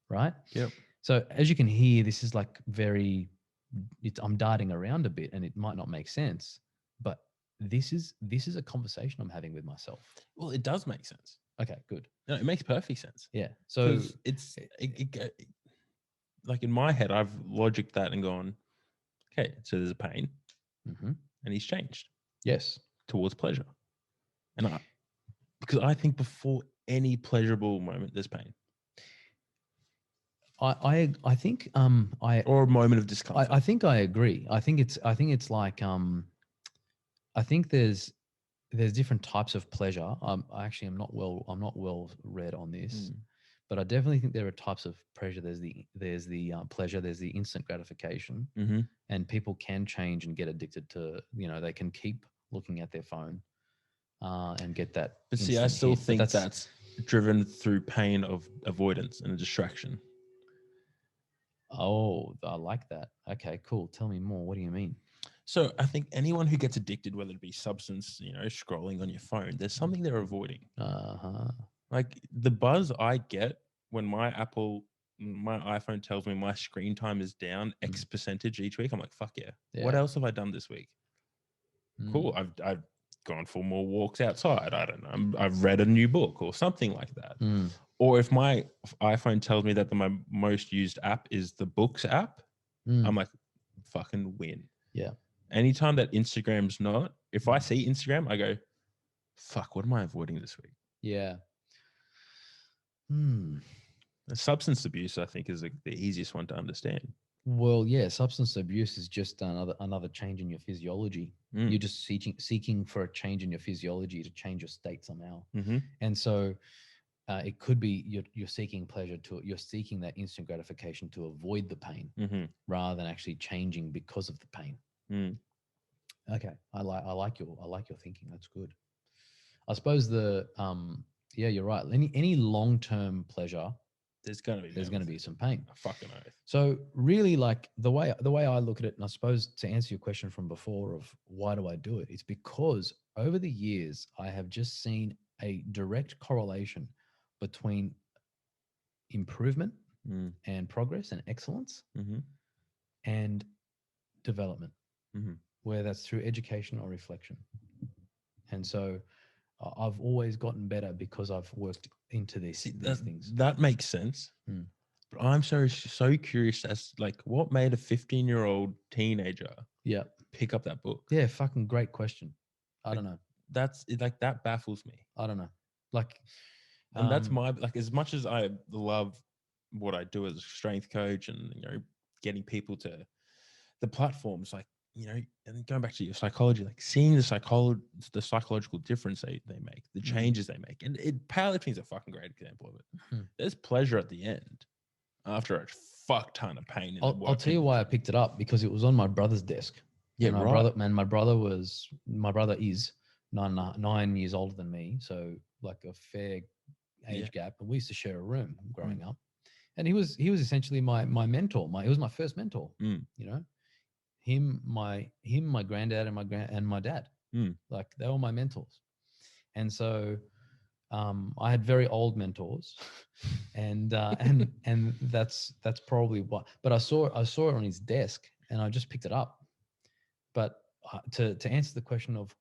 Right? Yep. So as you can hear, this is like I'm darting around a bit and it might not make sense, but this is a conversation I'm having with myself. Well, it does make sense. Okay, good. No, it makes perfect sense. Yeah. So it's like in my head, I've logicked that and gone, okay, so there's a pain and he's changed. Yes. Towards pleasure. And because I think before any pleasurable moment, there's pain. I think or a moment of discomfort. I think I agree. I think it's like I think there's different types of pleasure. I'm not well read on this, but I definitely think there are types of pleasure. There's the pleasure. There's the instant gratification, and people can change and get addicted to. They can keep looking at their phone and get that. But see, I still think that's driven through pain of avoidance and a distraction. Oh, I like that. Okay, cool. Tell me more. What do you mean? So I think anyone who gets addicted, whether it be substance, scrolling on your phone, there's something they're avoiding. Like the buzz I get when my iPhone tells me my screen time is down X percentage each week. I'm like, fuck yeah. What else have I done this week? Cool. I've gone for more walks outside. I don't know. I've read a new book or something like that. Or if my iPhone tells me that my most used app is the Books app, I'm like, fucking win. Yeah. Anytime that Instagram's not, if I see Instagram, I go, fuck, what am I avoiding this week? Yeah. Substance abuse, I think, is the easiest one to understand. Well, yeah, substance abuse is just another change in your physiology. You're just seeking for a change in your physiology to change your state somehow. And so it could be you're seeking pleasure you're seeking that instant gratification to avoid the pain rather than actually changing because of the pain. Okay, I like your thinking. That's good. I suppose yeah, you're right. Any long-term pleasure, there's gonna be some pain. A fucking oath. So really, like the way I look at it, and I suppose to answer your question from before of why do I do it, it's because over the years I have just seen a direct correlation between improvement and progress and excellence and development, whether that's through education or reflection. And so I've always gotten better because I've worked into these things. That makes sense. But I'm so curious as like what made a 15-year-old teenager pick up that book? Yeah, fucking great question. I don't know. That's like that baffles me. I don't know. Like, and that's my like as much as I love what I do as a strength coach and getting people to the platforms, like and going back to your psychology, like seeing the psychological difference they make, the changes they make, and powerlifting is a fucking great example of it. There's pleasure at the end after a fuck ton of pain. I'll tell you why I picked it up, because it was on my brother's desk. Yeah, and my brother is 9 years older than me, so like a fair age gap. And we used to share a room growing up, and he was essentially my mentor. He was my first mentor. Him, my granddad, and my dad. Like they were my mentors, and so I had very old mentors, and that's probably why. But I saw it on his desk, and I just picked it up. But to answer the question of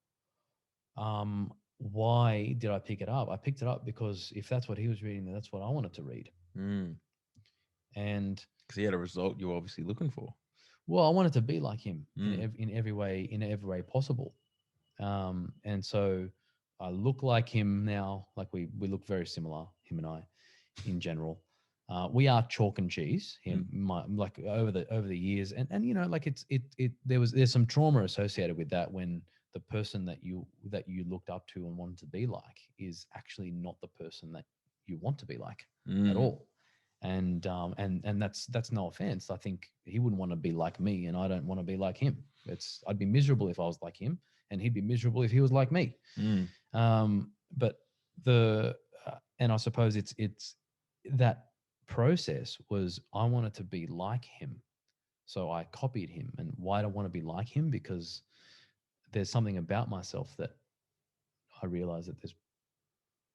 why did I pick it up? I picked it up because if that's what he was reading, then that's what I wanted to read. And because he had a result you were obviously looking for. Well, I wanted to be like him in every way possible. And so I look like him now. Like we look very similar, him and I, in general. We are chalk and cheese. Like over the years, and like there's some trauma associated with that when the person that you looked up to and wanted to be like is actually not the person that you want to be like at all. And that's no offense. I think he wouldn't want to be like me, and I don't want to be like him. I'd be miserable if I was like him, and he'd be miserable if he was like me. But and I suppose it's that process was I wanted to be like him, so I copied him. And why do I want to be like him? Because there's something about myself that I realize that there's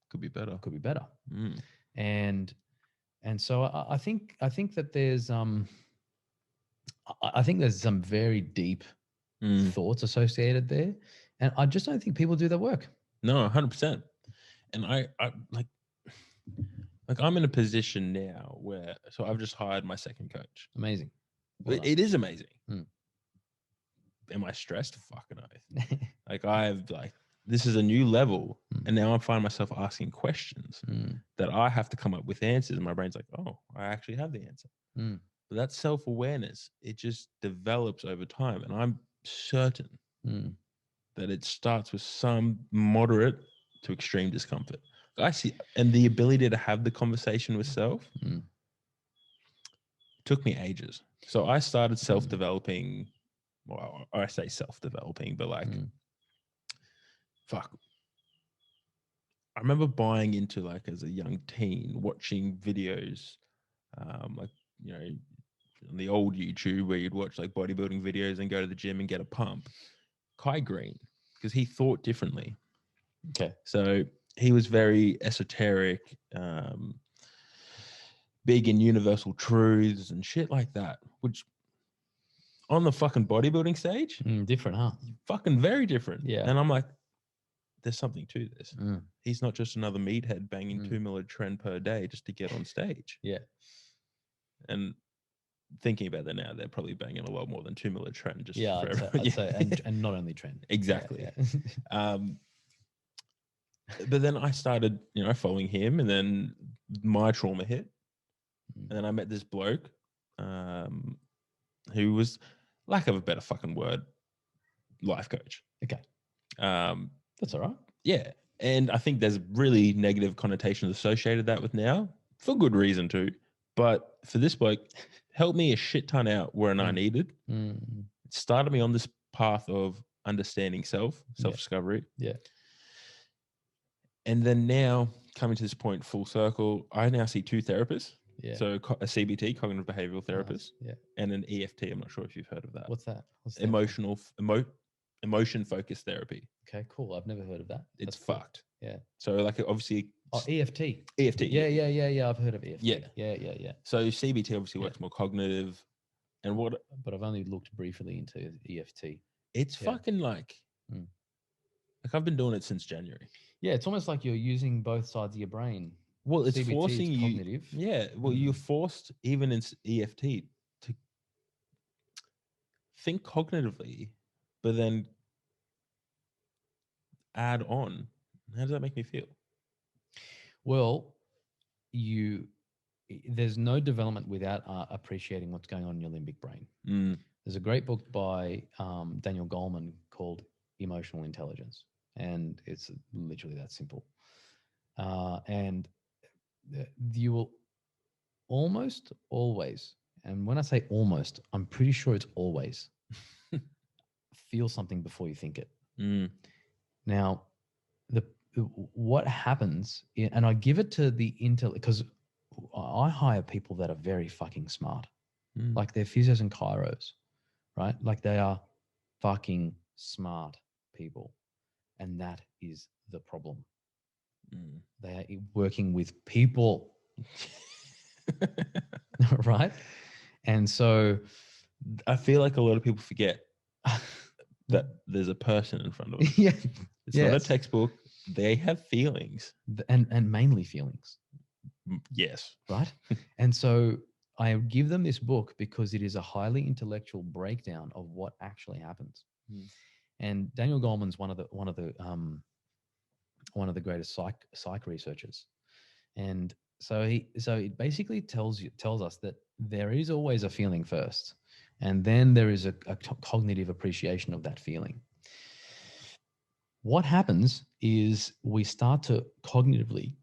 could be better. And so I think that there's I think there's some very deep thoughts associated there, and I just don't think people do their work. No, 100%. And I like I'm in a position now where I've just hired my second coach. Amazing. Well, it is amazing. Am I stressed? Fucking oath. This is a new level, and now I find myself asking questions that I have to come up with answers, and my brain's like, oh, I actually have the answer. But that self-awareness, it just develops over time, and I'm certain that it starts with some moderate to extreme discomfort. I see, and the ability to have the conversation with self took me ages. So I started self-developing. Well, I say self-developing, but fuck. I remember buying into as a young teen, watching videos, on the old YouTube where you'd watch bodybuilding videos and go to the gym and get a pump. Kai Green, because he thought differently. Okay. So he was very esoteric, big in universal truths and shit like that, which on the fucking bodybuilding stage, different, huh? Fucking very different. Yeah. And I'm like, there's something to this. He's not just another meathead banging 2 millitren per day just to get on stage. Yeah. And thinking about that now, they're probably banging a lot more than 2 millitren. Just I'd say, and not only trend. Exactly. Yeah. But then I started, following him, and then my trauma hit, and then I met this bloke, who was, lack of a better fucking word, life coach. Okay. That's all right. Yeah. And I think there's really negative connotations associated that with now, for good reason too. But for this bloke, helped me a shit ton out when I needed. Mm. It started me on this path of understanding self-discovery. Yeah. And then now, coming to this point full circle, I now see 2 therapists. Yeah. So a CBT, cognitive behavioral therapist, Nice. Yeah. and an EFT. I'm not sure if you've heard of that. What's that? What's Emotion focused therapy. Okay, cool. I've never heard of that. It's That's cool. fucked. Yeah. So like obviously. Oh, EFT. EFT. Yeah. I've heard of EFT. Yeah. Yeah. So CBT obviously works more cognitive, and what? But I've only looked briefly into EFT. It's fucking like I've been doing it since January. Yeah, it's almost like you're using both sides of your brain. Well, it's CBT forcing is you. Cognitive. Yeah. Well, you're forced even in EFT to think cognitively, but then add on. How does that make me feel? Well, there's no development without appreciating what's going on in your limbic brain. There's a great book by Daniel Goleman called Emotional Intelligence, and it's literally that simple. And you will almost always, and when I say almost, I'm pretty sure it's always, feel something before you think it. Now, what happens, and I give it to the because I hire people that are very fucking smart. Like they're physios and chiros, right? Like they are fucking smart people. And that is the problem. They are working with people, right? And so I feel like a lot of people forget that there's a person in front of them. Yeah. It's not a textbook. They have feelings. And mainly feelings. Yes. Right? And so I give them this book because it is a highly intellectual breakdown of what actually happens. And Daniel Goleman's one of the greatest psych researchers. And so it basically tells us that there is always a feeling first, and then there is a cognitive appreciation of that feeling. What happens is we start to cognitively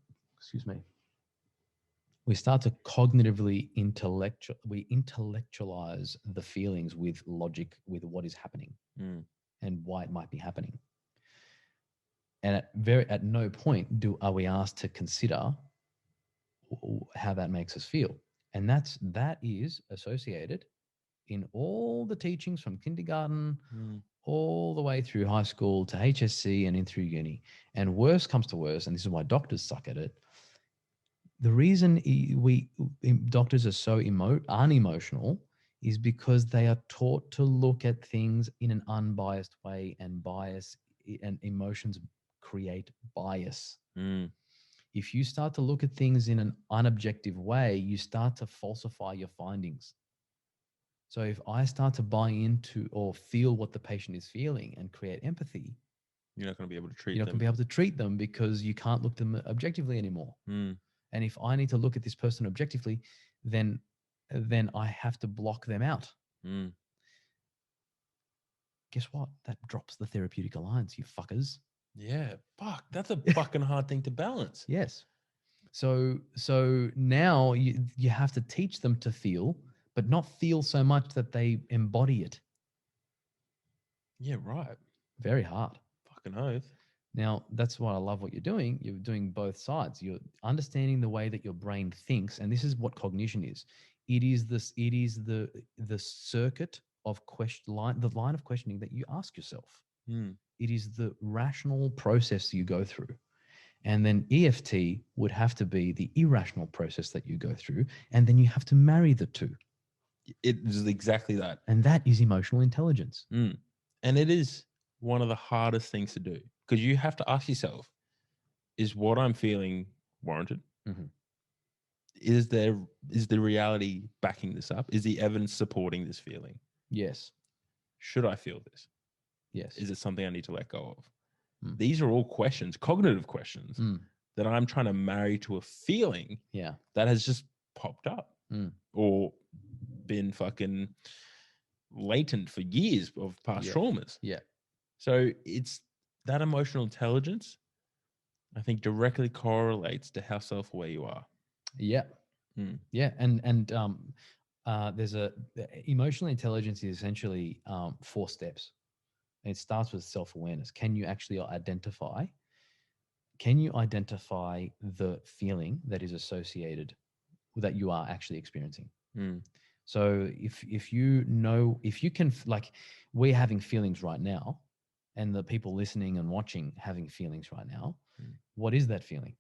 intellectualize the feelings with logic, with what is happening and why it might be happening. And at no point are we asked to consider how that makes us feel. And that is associated in all the teachings from kindergarten all the way through high school to HSC and in through uni. And worse comes to worse, and this is why doctors suck at it. The reason doctors are so unemotional is because they are taught to look at things in an unbiased way, and bias and emotions create bias. If you start to look at things in an unobjective way, you start to falsify your findings. So if I start to buy into or feel what the patient is feeling and create empathy, you're not going to be able to treat them. You're not going to be able to treat them because you can't look at them objectively anymore. And if I need to look at this person objectively, then I have to block them out. Guess what? That drops the therapeutic alliance, you fuckers. Yeah, fuck. That's a fucking hard thing to balance. Yes. So now you have to teach them to feel, but not feel so much that they embody it. Yeah, right. Very hard. Fucking oath. Now, that's why I love what you're doing. You're doing both sides. You're understanding the way that your brain thinks, and this is what cognition is. It is the circuit of the line of questioning that you ask yourself. It is the rational process you go through. And then EFT would have to be the irrational process that you go through, and then you have to marry the two. It is exactly that. And that is emotional intelligence. And it is one of the hardest things to do, because you have to ask yourself, is what I'm feeling warranted? Is the reality backing this up? Is the evidence supporting this feeling? Yes. Should I feel this? Yes. Is it something I need to let go of? These are all questions, cognitive questions, that I'm trying to marry to a feeling that has just popped up or been fucking latent for years of past traumas. Yeah. So it's that emotional intelligence I think directly correlates to how self-aware you are. Yeah. Yeah. And there's emotional intelligence is essentially 4 steps. And it starts with self-awareness. Can you actually identify the feeling that is associated that you are actually experiencing? So if you can, like, we're having feelings right now, and the people listening and watching having feelings right now, what is that feeling?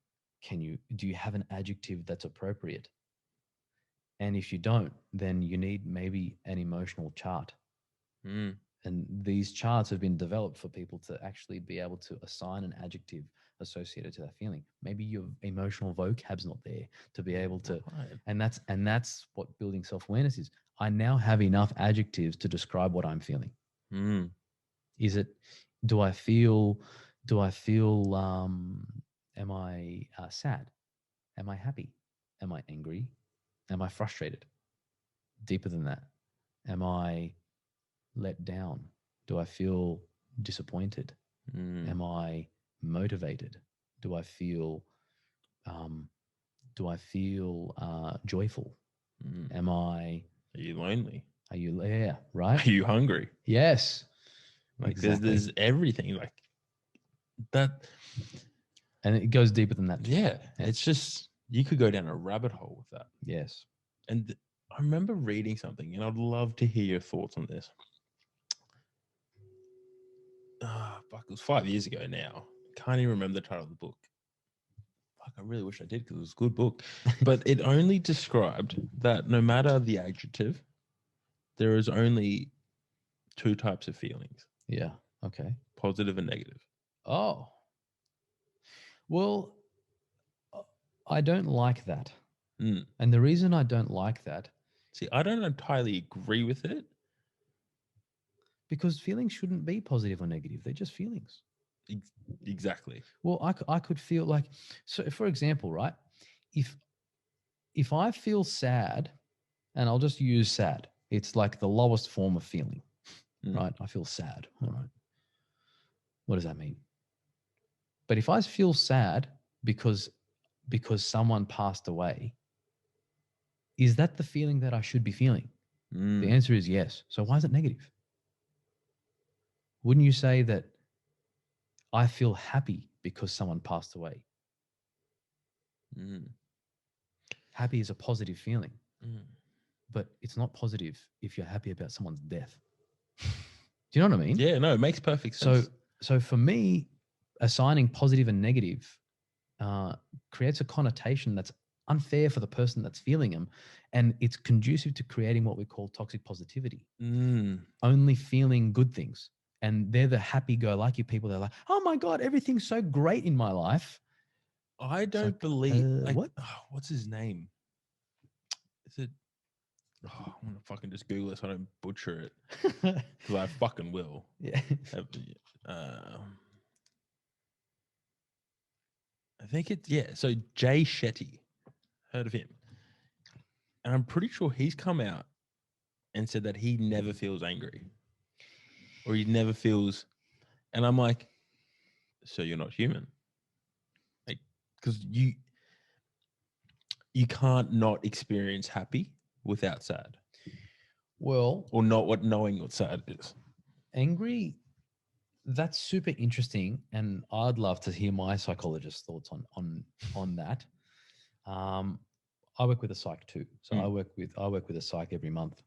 Do you have an adjective that's appropriate? And if you don't, then you need maybe an emotional chart. And these charts have been developed for people to actually be able to assign an adjective associated to that feeling. Maybe your emotional vocab's not there to be able to, and that's what building self-awareness is. I now have enough adjectives to describe what I'm feeling. Is it, do I feel, am I sad? Am I happy? Am I angry? Am I frustrated? Deeper than that, am I let down? Do I feel disappointed? Am I motivated? Do I feel joyful? Are you lonely? Yeah, right? Are you hungry? Yes. Like exactly. there's everything like that. And it goes deeper than that. Yeah. It's just, you could go down a rabbit hole with that. Yes. And I remember reading something, and I'd love to hear your thoughts on this. Fuck, it was 5 years ago now. Can't even remember the title of the book. Fuck, I really wish I did, because it was a good book. But it only described that no matter the adjective, there is only 2 types of feelings. Yeah. Okay. Positive and negative. Oh. Well, I don't like that. And the reason I don't like that. See, I don't entirely agree with it. Because feelings shouldn't be positive or negative. They're just feelings. Exactly. Well, I could feel like, so for example, right? If I feel sad, and I'll just use sad, it's like the lowest form of feeling, right? I feel sad. All right. What does that mean? But if I feel sad because someone passed away, is that the feeling that I should be feeling? The answer is yes. So why is it negative? Wouldn't you say that I feel happy because someone passed away? Happy is a positive feeling, but it's not positive if you're happy about someone's death. Do you know what I mean? Yeah, no, it makes perfect sense. So for me, assigning positive and negative creates a connotation that's unfair for the person that's feeling them, and it's conducive to creating what we call toxic positivity. Only feeling good things, and they're the happy-go-lucky people. They're like, "Oh my god, everything's so great in my life." I don't believe. What? What's his name? Is it? I'm gonna fucking just Google it so I don't butcher it, because I fucking will. Yeah. I think it's So Jay Shetty, heard of him? And I'm pretty sure he's come out and said that he never feels angry, or he never feels. And I'm like, so you're not human, like, because you can't not experience happy without sad. Well, or not knowing what sad is. Angry. That's super interesting, and I'd love to hear my psychologist's thoughts on that. I work with a psych too, so I work with a psych every month.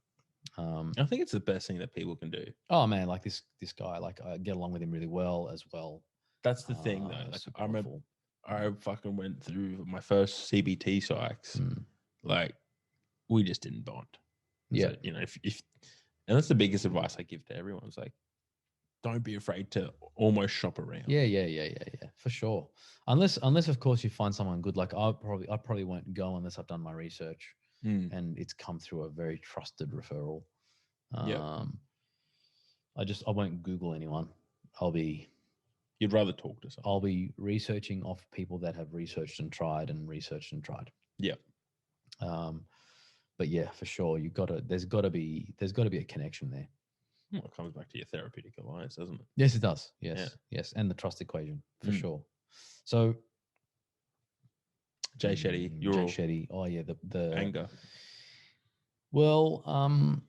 I think it's the best thing that people can do. Oh man, like this guy, like I get along with him really well as well. That's the thing though. Like I remember, I fucking went through my first CBT psychs. Like we just didn't bond. Yeah, so, if and that's the biggest advice I give to everyone. It's like, don't be afraid to almost shop around. Yeah, for sure. Unless of course you find someone good. Like I probably won't go unless I've done my research and it's come through a very trusted referral. I won't Google anyone. You'd rather talk to someone. I'll be researching off people that have researched and tried and researched and tried. Yeah. But yeah, for sure, there's gotta be a connection there. Well, it comes back to your therapeutic alliance, doesn't it? Yes, it does. Yes. And the trust equation for sure. So Jay Shetty, you're Jay all Shetty. Oh yeah, the anger. Well,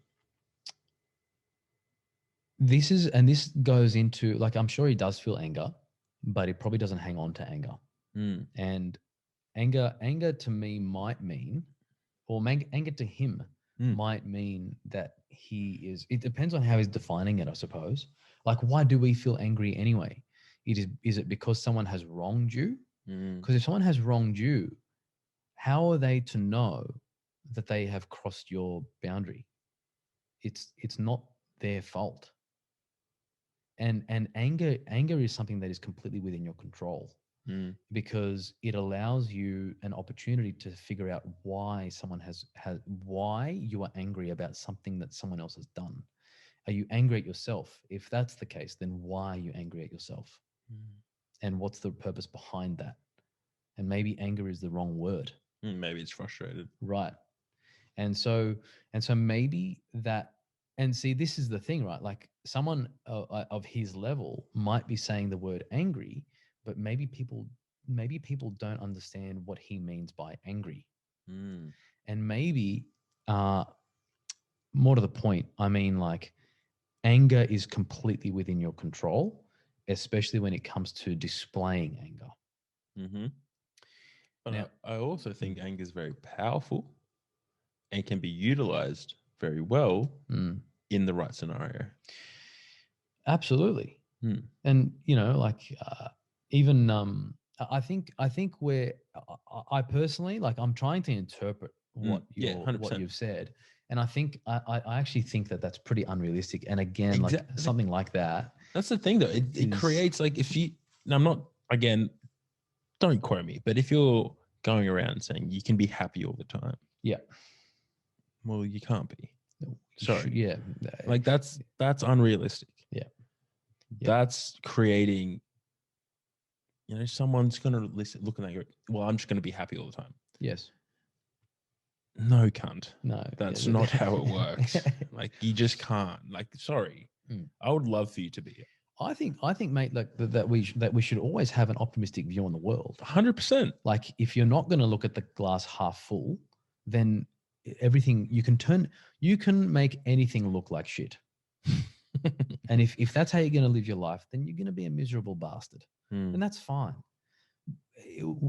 this goes into, like, I'm sure he does feel anger, but he probably doesn't hang on to anger. And anger to me might mean, or anger to him might mean that it depends on how he's defining it, I suppose. Like, why do we feel angry anyway? Is it because someone has wronged you? Because if someone has wronged you, how are they to know that they have crossed your boundary? It's not their fault. And anger is something that is completely within your control, because it allows you an opportunity to figure out why someone why you are angry about something that someone else has done. Are you angry at yourself? If that's the case, then why are you angry at yourself? And what's the purpose behind that? And maybe anger is the wrong word. Maybe it's frustrated. Right. And so maybe that, and see, this is the thing, right? Like, someone of his level might be saying the word angry, but maybe people don't understand what he means by angry. And maybe, more to the point, I mean, like, anger is completely within your control, especially when it comes to displaying anger. But Now, I also think anger is very powerful and can be utilized very well in the right scenario. Absolutely. And, like, even I think I personally, like, I'm trying to interpret what you've said. And I think I actually think that that's pretty unrealistic. And again, like, something like that. That's the thing, though. It creates, like, if you, and I'm not, again, don't quote me, but if you're going around saying you can be happy all the time. Yeah. Well, you can't be. Sorry. Yeah. Like, that's unrealistic. Yeah. That's creating, someone's going to look at that and go, well, I'm just going to be happy all the time. Yes. No, cunt. No. That's not how it works. Like, you just can't. Like, sorry. I would love for you to be. I think, mate, like, that we should always have an optimistic view on the world. 100%. Like, if you're not going to look at the glass half full, then everything you can make anything look like shit. And if that's how you're going to live your life, then you're going to be a miserable bastard. And that's fine.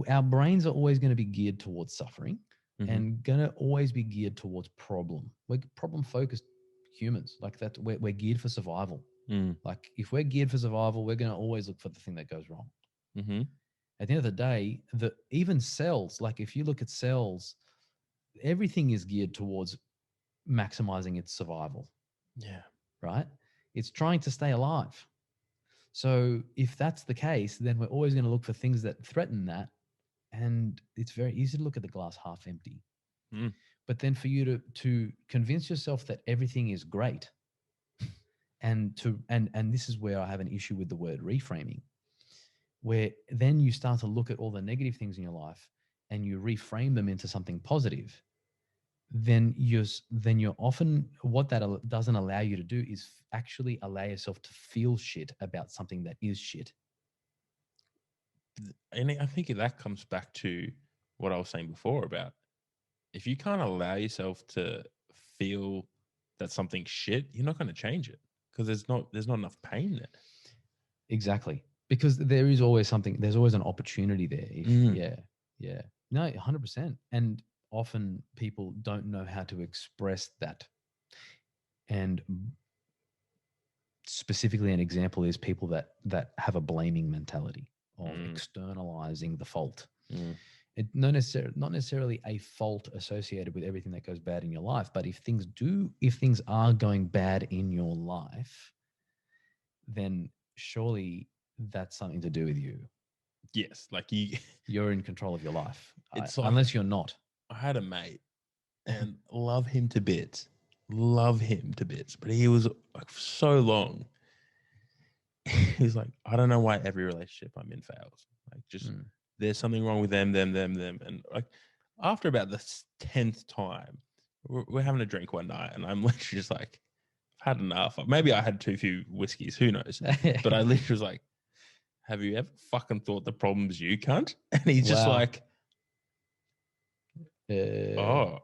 Our brains are always going to be geared towards suffering and going to always be geared towards problem. We're problem focused humans. Like, that we're geared for survival. Like, if we're geared for survival, we're going to always look for the thing that goes wrong. At the end of the day, even cells, like, if you look at cells, everything is geared towards maximizing its survival. Yeah. Right? It's trying to stay alive. So if that's the case, then we're always going to look for things that threaten that. And it's very easy to look at the glass half empty. But then for you to convince yourself that everything is great, and this is where I have an issue with the word reframing, where then you start to look at all the negative things in your life and you reframe them into something positive, then you're often, what that doesn't allow you to do is actually allow yourself to feel shit about something that is shit. And I think that comes back to what I was saying before about, if you can't allow yourself to feel that something's shit, you're not going to change it, because there's not enough pain there. Exactly. Because there's always an opportunity there. Yeah. No, 100%. And often people don't know how to express that. And specifically, an example is people that have a blaming mentality of externalizing the fault. It not necessarily a fault associated with everything that goes bad in your life, but if things are going bad in your life, then surely that's something to do with you. Yes, like you're in control of your life. It's unless you're not. I had a mate, and love him to bits, but he was like, for so long, he's like, I don't know why every relationship I'm in fails. Like, just there's something wrong with them, and like, after about the 10th time, we're having a drink one night, and I'm literally just like, I've had enough. Maybe I had too few whiskeys, who knows? But I literally was like, have you ever fucking thought the problem's you, cunt? And he's just like, Oh,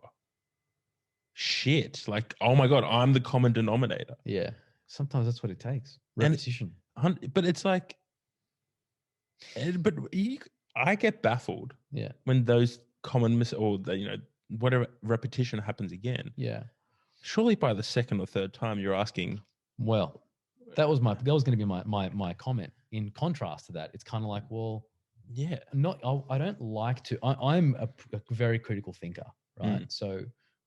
shit. Like, oh my God, I'm the common denominator. Yeah. Sometimes that's what it takes. Repetition. But it's like, I get baffled. Yeah. When those common whatever repetition happens again. Yeah. Surely by the second or third time you're asking. Well, that was going to be my comment. In contrast to that, it's kind of like, well, yeah, I don't like to. I'm a very critical thinker, right? So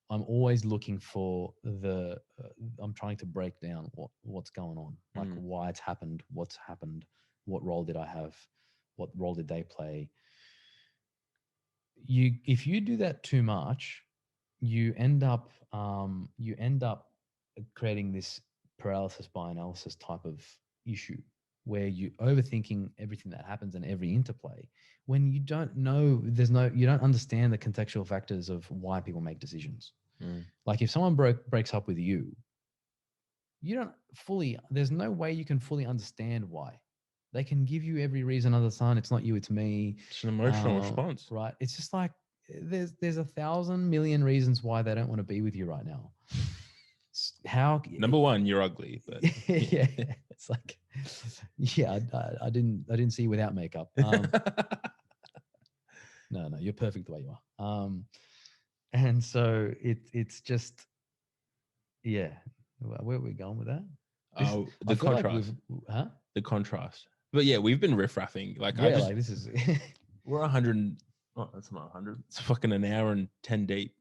I'm always looking for I'm trying to break down what's going on, like why it's happened, what's happened, what role did I have, what role did they play. If you do that too much, you end up creating this paralysis by analysis type of issue where you overthinking everything that happens and every interplay when you don't know, you don't understand the contextual factors of why people make decisions. Like if someone breaks up with you, there's no way you can fully understand why. They can give you every reason under the sun. It's not you, it's me. It's an emotional response. Right. It's just like there's 1,000,000,000 reasons why they don't want to be with you right now. How? Number one, you're ugly. But yeah, it's like, yeah, I didn't see you without makeup. No, you're perfect the way you are. And so it's just, yeah. Where are we going with that? The contrast. The contrast. But yeah, we've been riffraffing. Like this is we're 100. Oh, that's not 100. It's fucking an hour and 10 deep.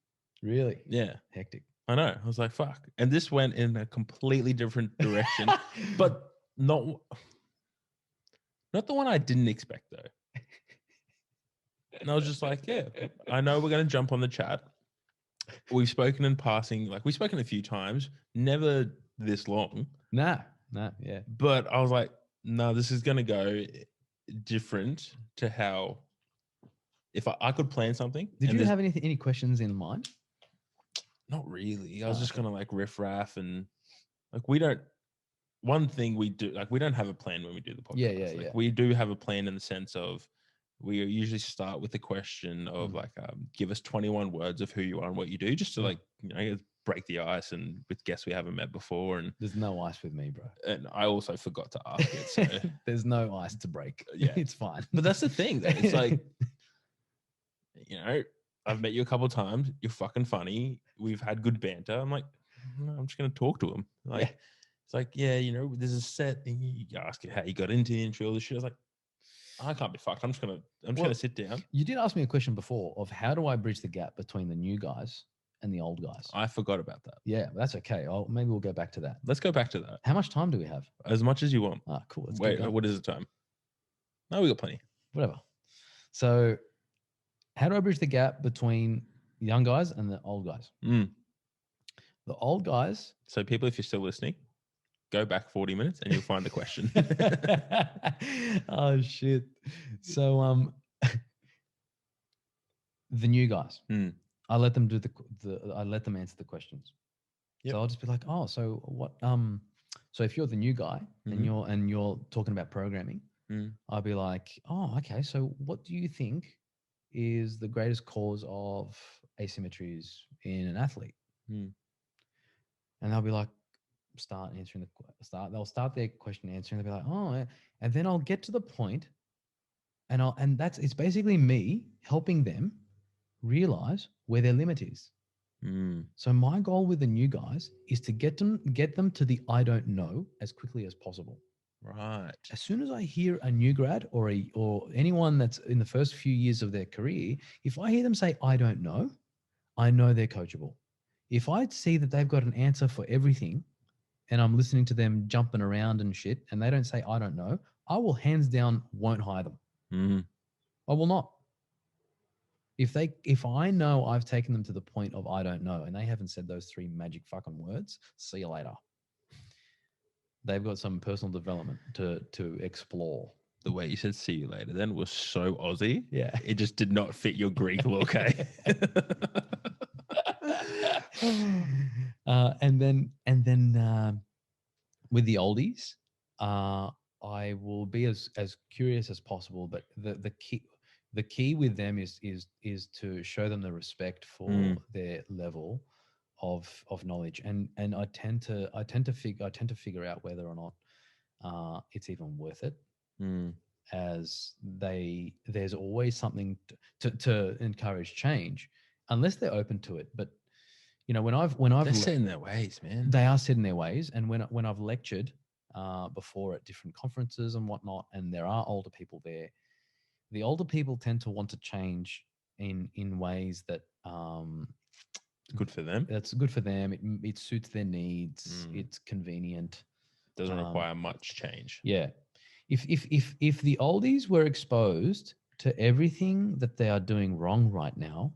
Really? Yeah. Hectic. I know. I was like, fuck. And this went in a completely different direction, but not the one I didn't expect though. And I was just like, yeah, I know we're going to jump on the chat. We've spoken in passing, like we've spoken a few times, never this long. Nah, yeah. But I was like, no, this is going to go different to how, if I could plan something. Did you have any questions in mind? Not really. I was just going to like riff raff and like one thing we do, like we don't have a plan when we do the podcast. Yeah. We do have a plan in the sense of we usually start with the question of give us 21 words of who you are and what you do, just to break the ice and with guests we haven't met before. And there's no ice with me, bro. And I also forgot to ask it. So there's no ice to break. Yeah, it's fine. But that's the thing, though. It's like, I've met you a couple of times. You're fucking funny. We've had good banter. I'm like, no, I'm just going to talk to him. Like, It's like, yeah, there's a set thing. You ask how you got into the intro, all this shit. I was like, I can't be fucked. I'm just gonna sit down. You did ask me a question before of how do I bridge the gap between the new guys and the old guys. I forgot about that. Yeah, that's okay. Maybe we'll go back to that. Let's go back to that. How much time do we have? As much as you want. Ah, cool. Let's Wait, what is the time? No, we got plenty. Whatever. So, how do I bridge the gap between the young guys and the old guys? The old guys. So, people, if you're still listening, go back 40 minutes and you'll find the question. Oh shit. So the new guys. I let them do I let them answer the questions. Yep. So I'll just be like, oh, so what so if you're the new guy and you're talking about programming, I'll be like, oh, okay, so what do you think is the greatest cause of asymmetries in an athlete? And they'll be like, they'll start their question answering. They'll be like, oh, and then I'll get to the point, and it's basically me helping them realize where their limit is. So my goal with the new guys is to get them to the I don't know as quickly as possible. Right. As soon as I hear a new grad or anyone that's in the first few years of their career, if I hear them say I don't know, I know they're coachable. If I see that they've got an answer for everything, and I'm listening to them jumping around and shit, and they don't say, I don't know, I will hands down won't hire them. I will not. If I know I've taken them to the point of I don't know, and they haven't said those 3 magic fucking words, see you later. They've got some personal development to explore. The way you said see you later then was so Aussie. Yeah. It just did not fit your Greek look, okay? And then with the oldies, I will be as curious as possible. But the key, the key with them is to show them the respect for their level of knowledge, and I tend to figure out whether or not it's even worth it. As there's always something to encourage change, unless they're open to it. But when I've they're set in their ways, man. They are set in their ways, and when I've lectured before at different conferences and whatnot, and there are older people there, the older people tend to want to change in ways that good for them. That's good for them. It suits their needs. It's convenient. Doesn't require much change. Yeah. If the oldies were exposed to everything that they are doing wrong right now,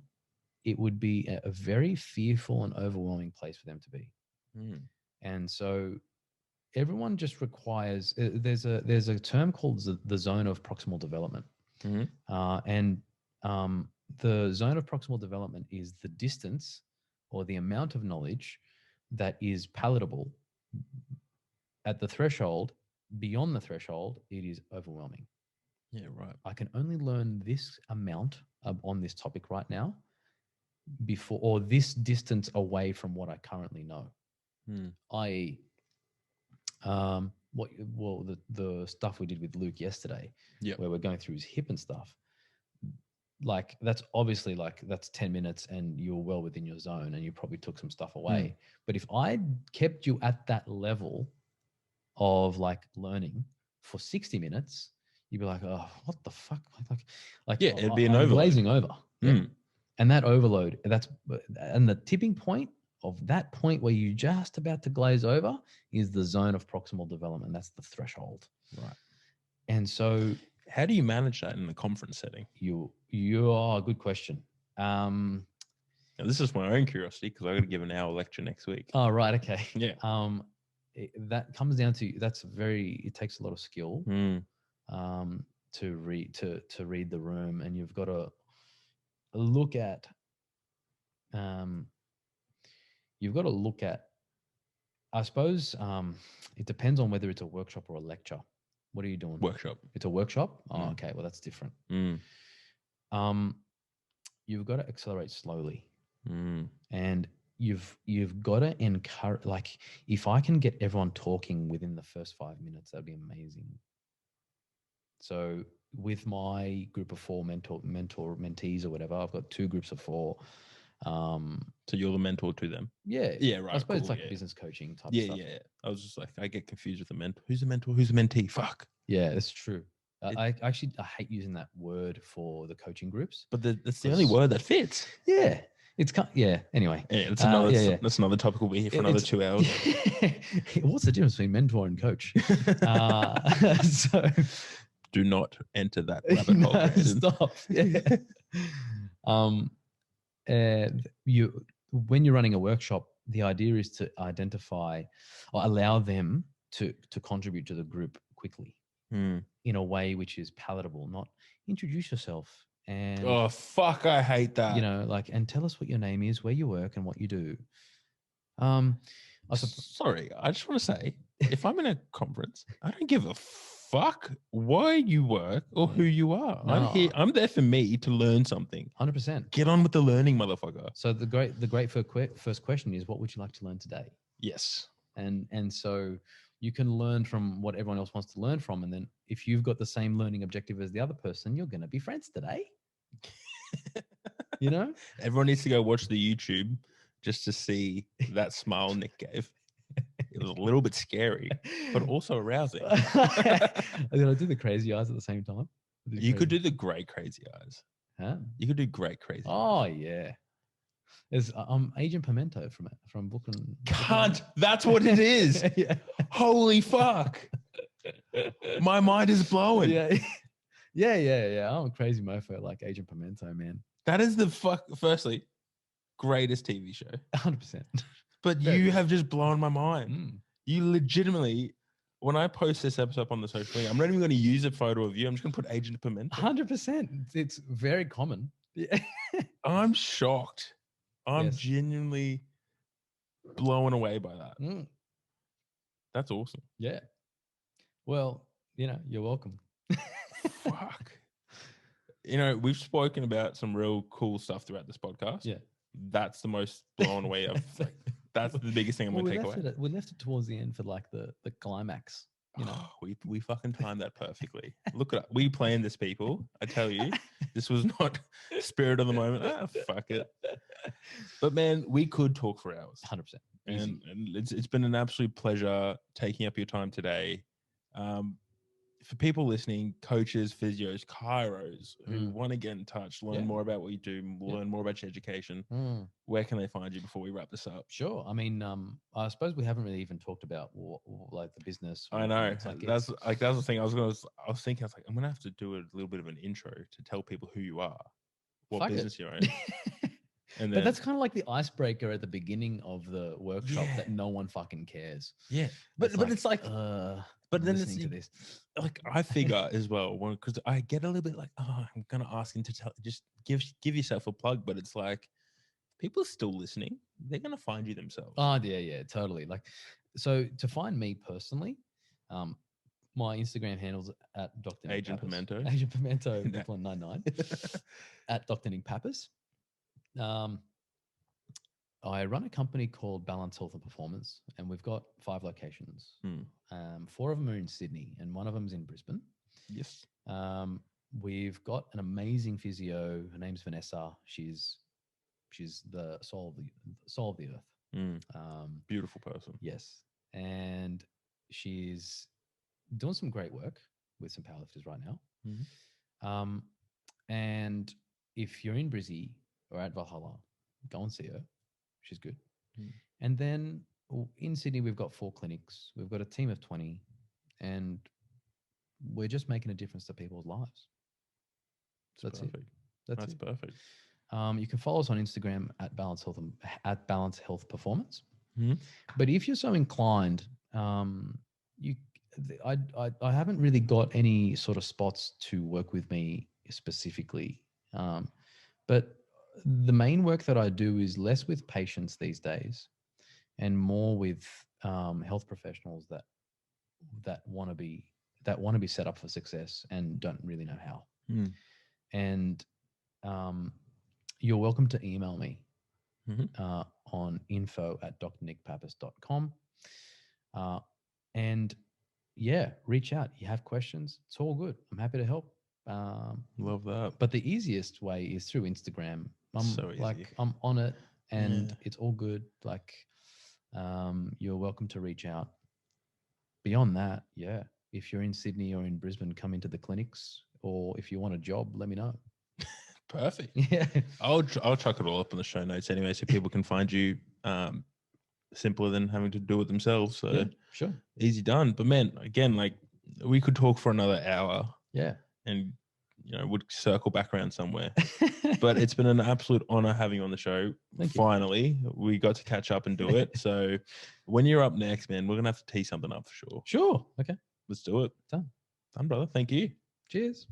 it would be a very fearful and overwhelming place for them to be. And so everyone just requires, there's a term called the zone of proximal development. And the zone of proximal development is the distance or the amount of knowledge that is palatable. At the threshold, beyond the threshold, it is overwhelming. Yeah, right. I can only learn this amount on this topic right now before, or this distance away from what I currently know. I.e., the stuff we did with Luke yesterday, where we're going through his hip and stuff. Like that's obviously that's 10 minutes and you're well within your zone and you probably took some stuff away. But if I kept you at that level of learning for 60 minutes, you'd be like, oh, what the fuck? It'd be an overload. Glazing over. And that overload, and the tipping point of that point where you're just about to glaze over is the zone of proximal development. That's the threshold. Right. And so how do you manage that in the conference setting? Good question. Now this is my own curiosity because I got to give an hour lecture next week. Oh, right. Okay. Yeah. That comes down to, it takes a lot of skill to read the room, and you've got to look at, I suppose it depends on whether it's a workshop or a lecture. What are you doing? Workshop. It's a workshop? Oh, okay. Well, that's different. You've got to accelerate slowly. And you've got to encourage, if I can get everyone talking within the first 5 minutes, that'd be amazing. So with my group of 4 mentees or whatever, I've got 2 groups of 4. So you're the mentor to them? Yeah. Yeah, right. I suppose it's like business coaching type stuff. Yeah. I was just I get confused with the mentor. Who's the mentor? Who's the mentee? Fuck. Yeah, that's true. I hate using that word for the coaching groups. But that's the only word that fits. Yeah. Anyway. Yeah, that's another topic we'll be here for another 2 hours. What's the difference between mentor and coach? So do not enter that rabbit hole. Stop. When you're running a workshop, the idea is to identify or allow them to contribute to the group quickly in a way which is palatable, not introduce yourself and oh fuck, I hate that. And tell us what your name is, where you work, and what you do. Sorry, I just want to say, if I'm in a conference, I don't give a fuck why you work or who you are. No. I'm there for me to learn something. 100%. Get on with the learning, motherfucker. So the great first question is, what would you like to learn today? Yes. And so you can learn from what everyone else wants to learn from. And then if you've got the same learning objective as the other person, you're going to be friends today. Everyone needs to go watch the YouTube just to see that smile Nick gave. It was a little bit scary, but also arousing. Did I do the crazy eyes at the same time? You could do the great crazy eyes. Huh? You could do great crazy eyes. Oh, yeah. I'm Agent Pimento from Brooklyn. Cunt, that's what it is. Yeah. Holy fuck. My mind is blowing. Yeah. Yeah. I'm a crazy mofo like Agent Pimento, man. That is the firstly, greatest TV show. 100%. But you have just blown my mind. You legitimately, when I post this episode on the social media, I'm not even going to use a photo of you. I'm just going to put Agent Pimento. 100%. It's very common. Yeah. I'm shocked. I'm genuinely blown away by that. That's awesome. Yeah. Well, you're welcome. Fuck. you know, we've spoken about some real cool stuff throughout this podcast. Yeah. That's the most blown away of. Like, that's the biggest thing I'm going to take away. We left it towards the end for like the climax. You know, we fucking timed that perfectly. Look at it. We planned this, people. I tell you, this was not spirit of the moment. Fuck it. But man, we could talk for hours. 100%. And it's been an absolute pleasure taking up your time today. For people listening, coaches, physios, chiros who want to get in touch, learn more about what you do, learn more about your education, where can they find you before we wrap this up? Sure. I mean, I suppose we haven't really even talked about like the business. I know. That's the thing. I was thinking, I'm gonna have to do a little bit of an intro to tell people who you are, what business you're in. But that's kind of like the icebreaker at the beginning of the workshop that no one fucking cares. Yeah. But it's like but then it's this. Like I figure as well, because I get a little bit like, I'm gonna ask him to just give yourself a plug, but it's like people are still listening. They're gonna find you themselves. Oh yeah, totally. Like, so to find me personally, my Instagram handles at Dr. Agent Pimento. Agent Pimento 199 at Dr. Nick Pappas. I run a company called Balance Health and Performance, and we've got 5 locations. 4 of them are in Sydney, and 1 of them is in Brisbane. Yes. We've got an amazing physio. Her name's Vanessa. She's the soul of the earth. Beautiful person. Yes, and she's doing some great work with some powerlifters right now. And if you're in Brizzy or at Valhalla, go and see her. She's good. And then in Sydney, we've got 4 clinics. We've got a team of 20, and we're just making a difference to people's lives. That's perfect. That's perfect. You can follow us on Instagram at Balance Health Performance. But if you're so inclined, I haven't really got any sort of spots to work with me specifically. But the main work that I do is less with patients these days and more with health professionals that want to be set up for success and don't really know how. And you're welcome to email me on info@drnickpappas.com. And reach out. You have questions, it's all good. I'm happy to help. Love that. But the easiest way is through Instagram. I'm on it, and it's all good. Like, you're welcome to reach out. Beyond that, if you're in Sydney or in Brisbane, come into the clinics, or if you want a job, let me know. Perfect. Yeah, I'll chuck it all up in the show notes anyway, so people can find you. Simpler than having to do it themselves. So sure, easy done. But man, again, like we could talk for another hour. Yeah, and would circle back around somewhere. But it's been an absolute honor having you on the show. Finally, we got to catch up and do it. So when you're up next, man, we're gonna have to tee something up for sure. Sure. Okay. Let's do it. Done, brother. Thank you. Cheers.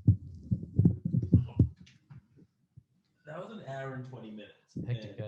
That was an hour and 20 minutes. Hectic,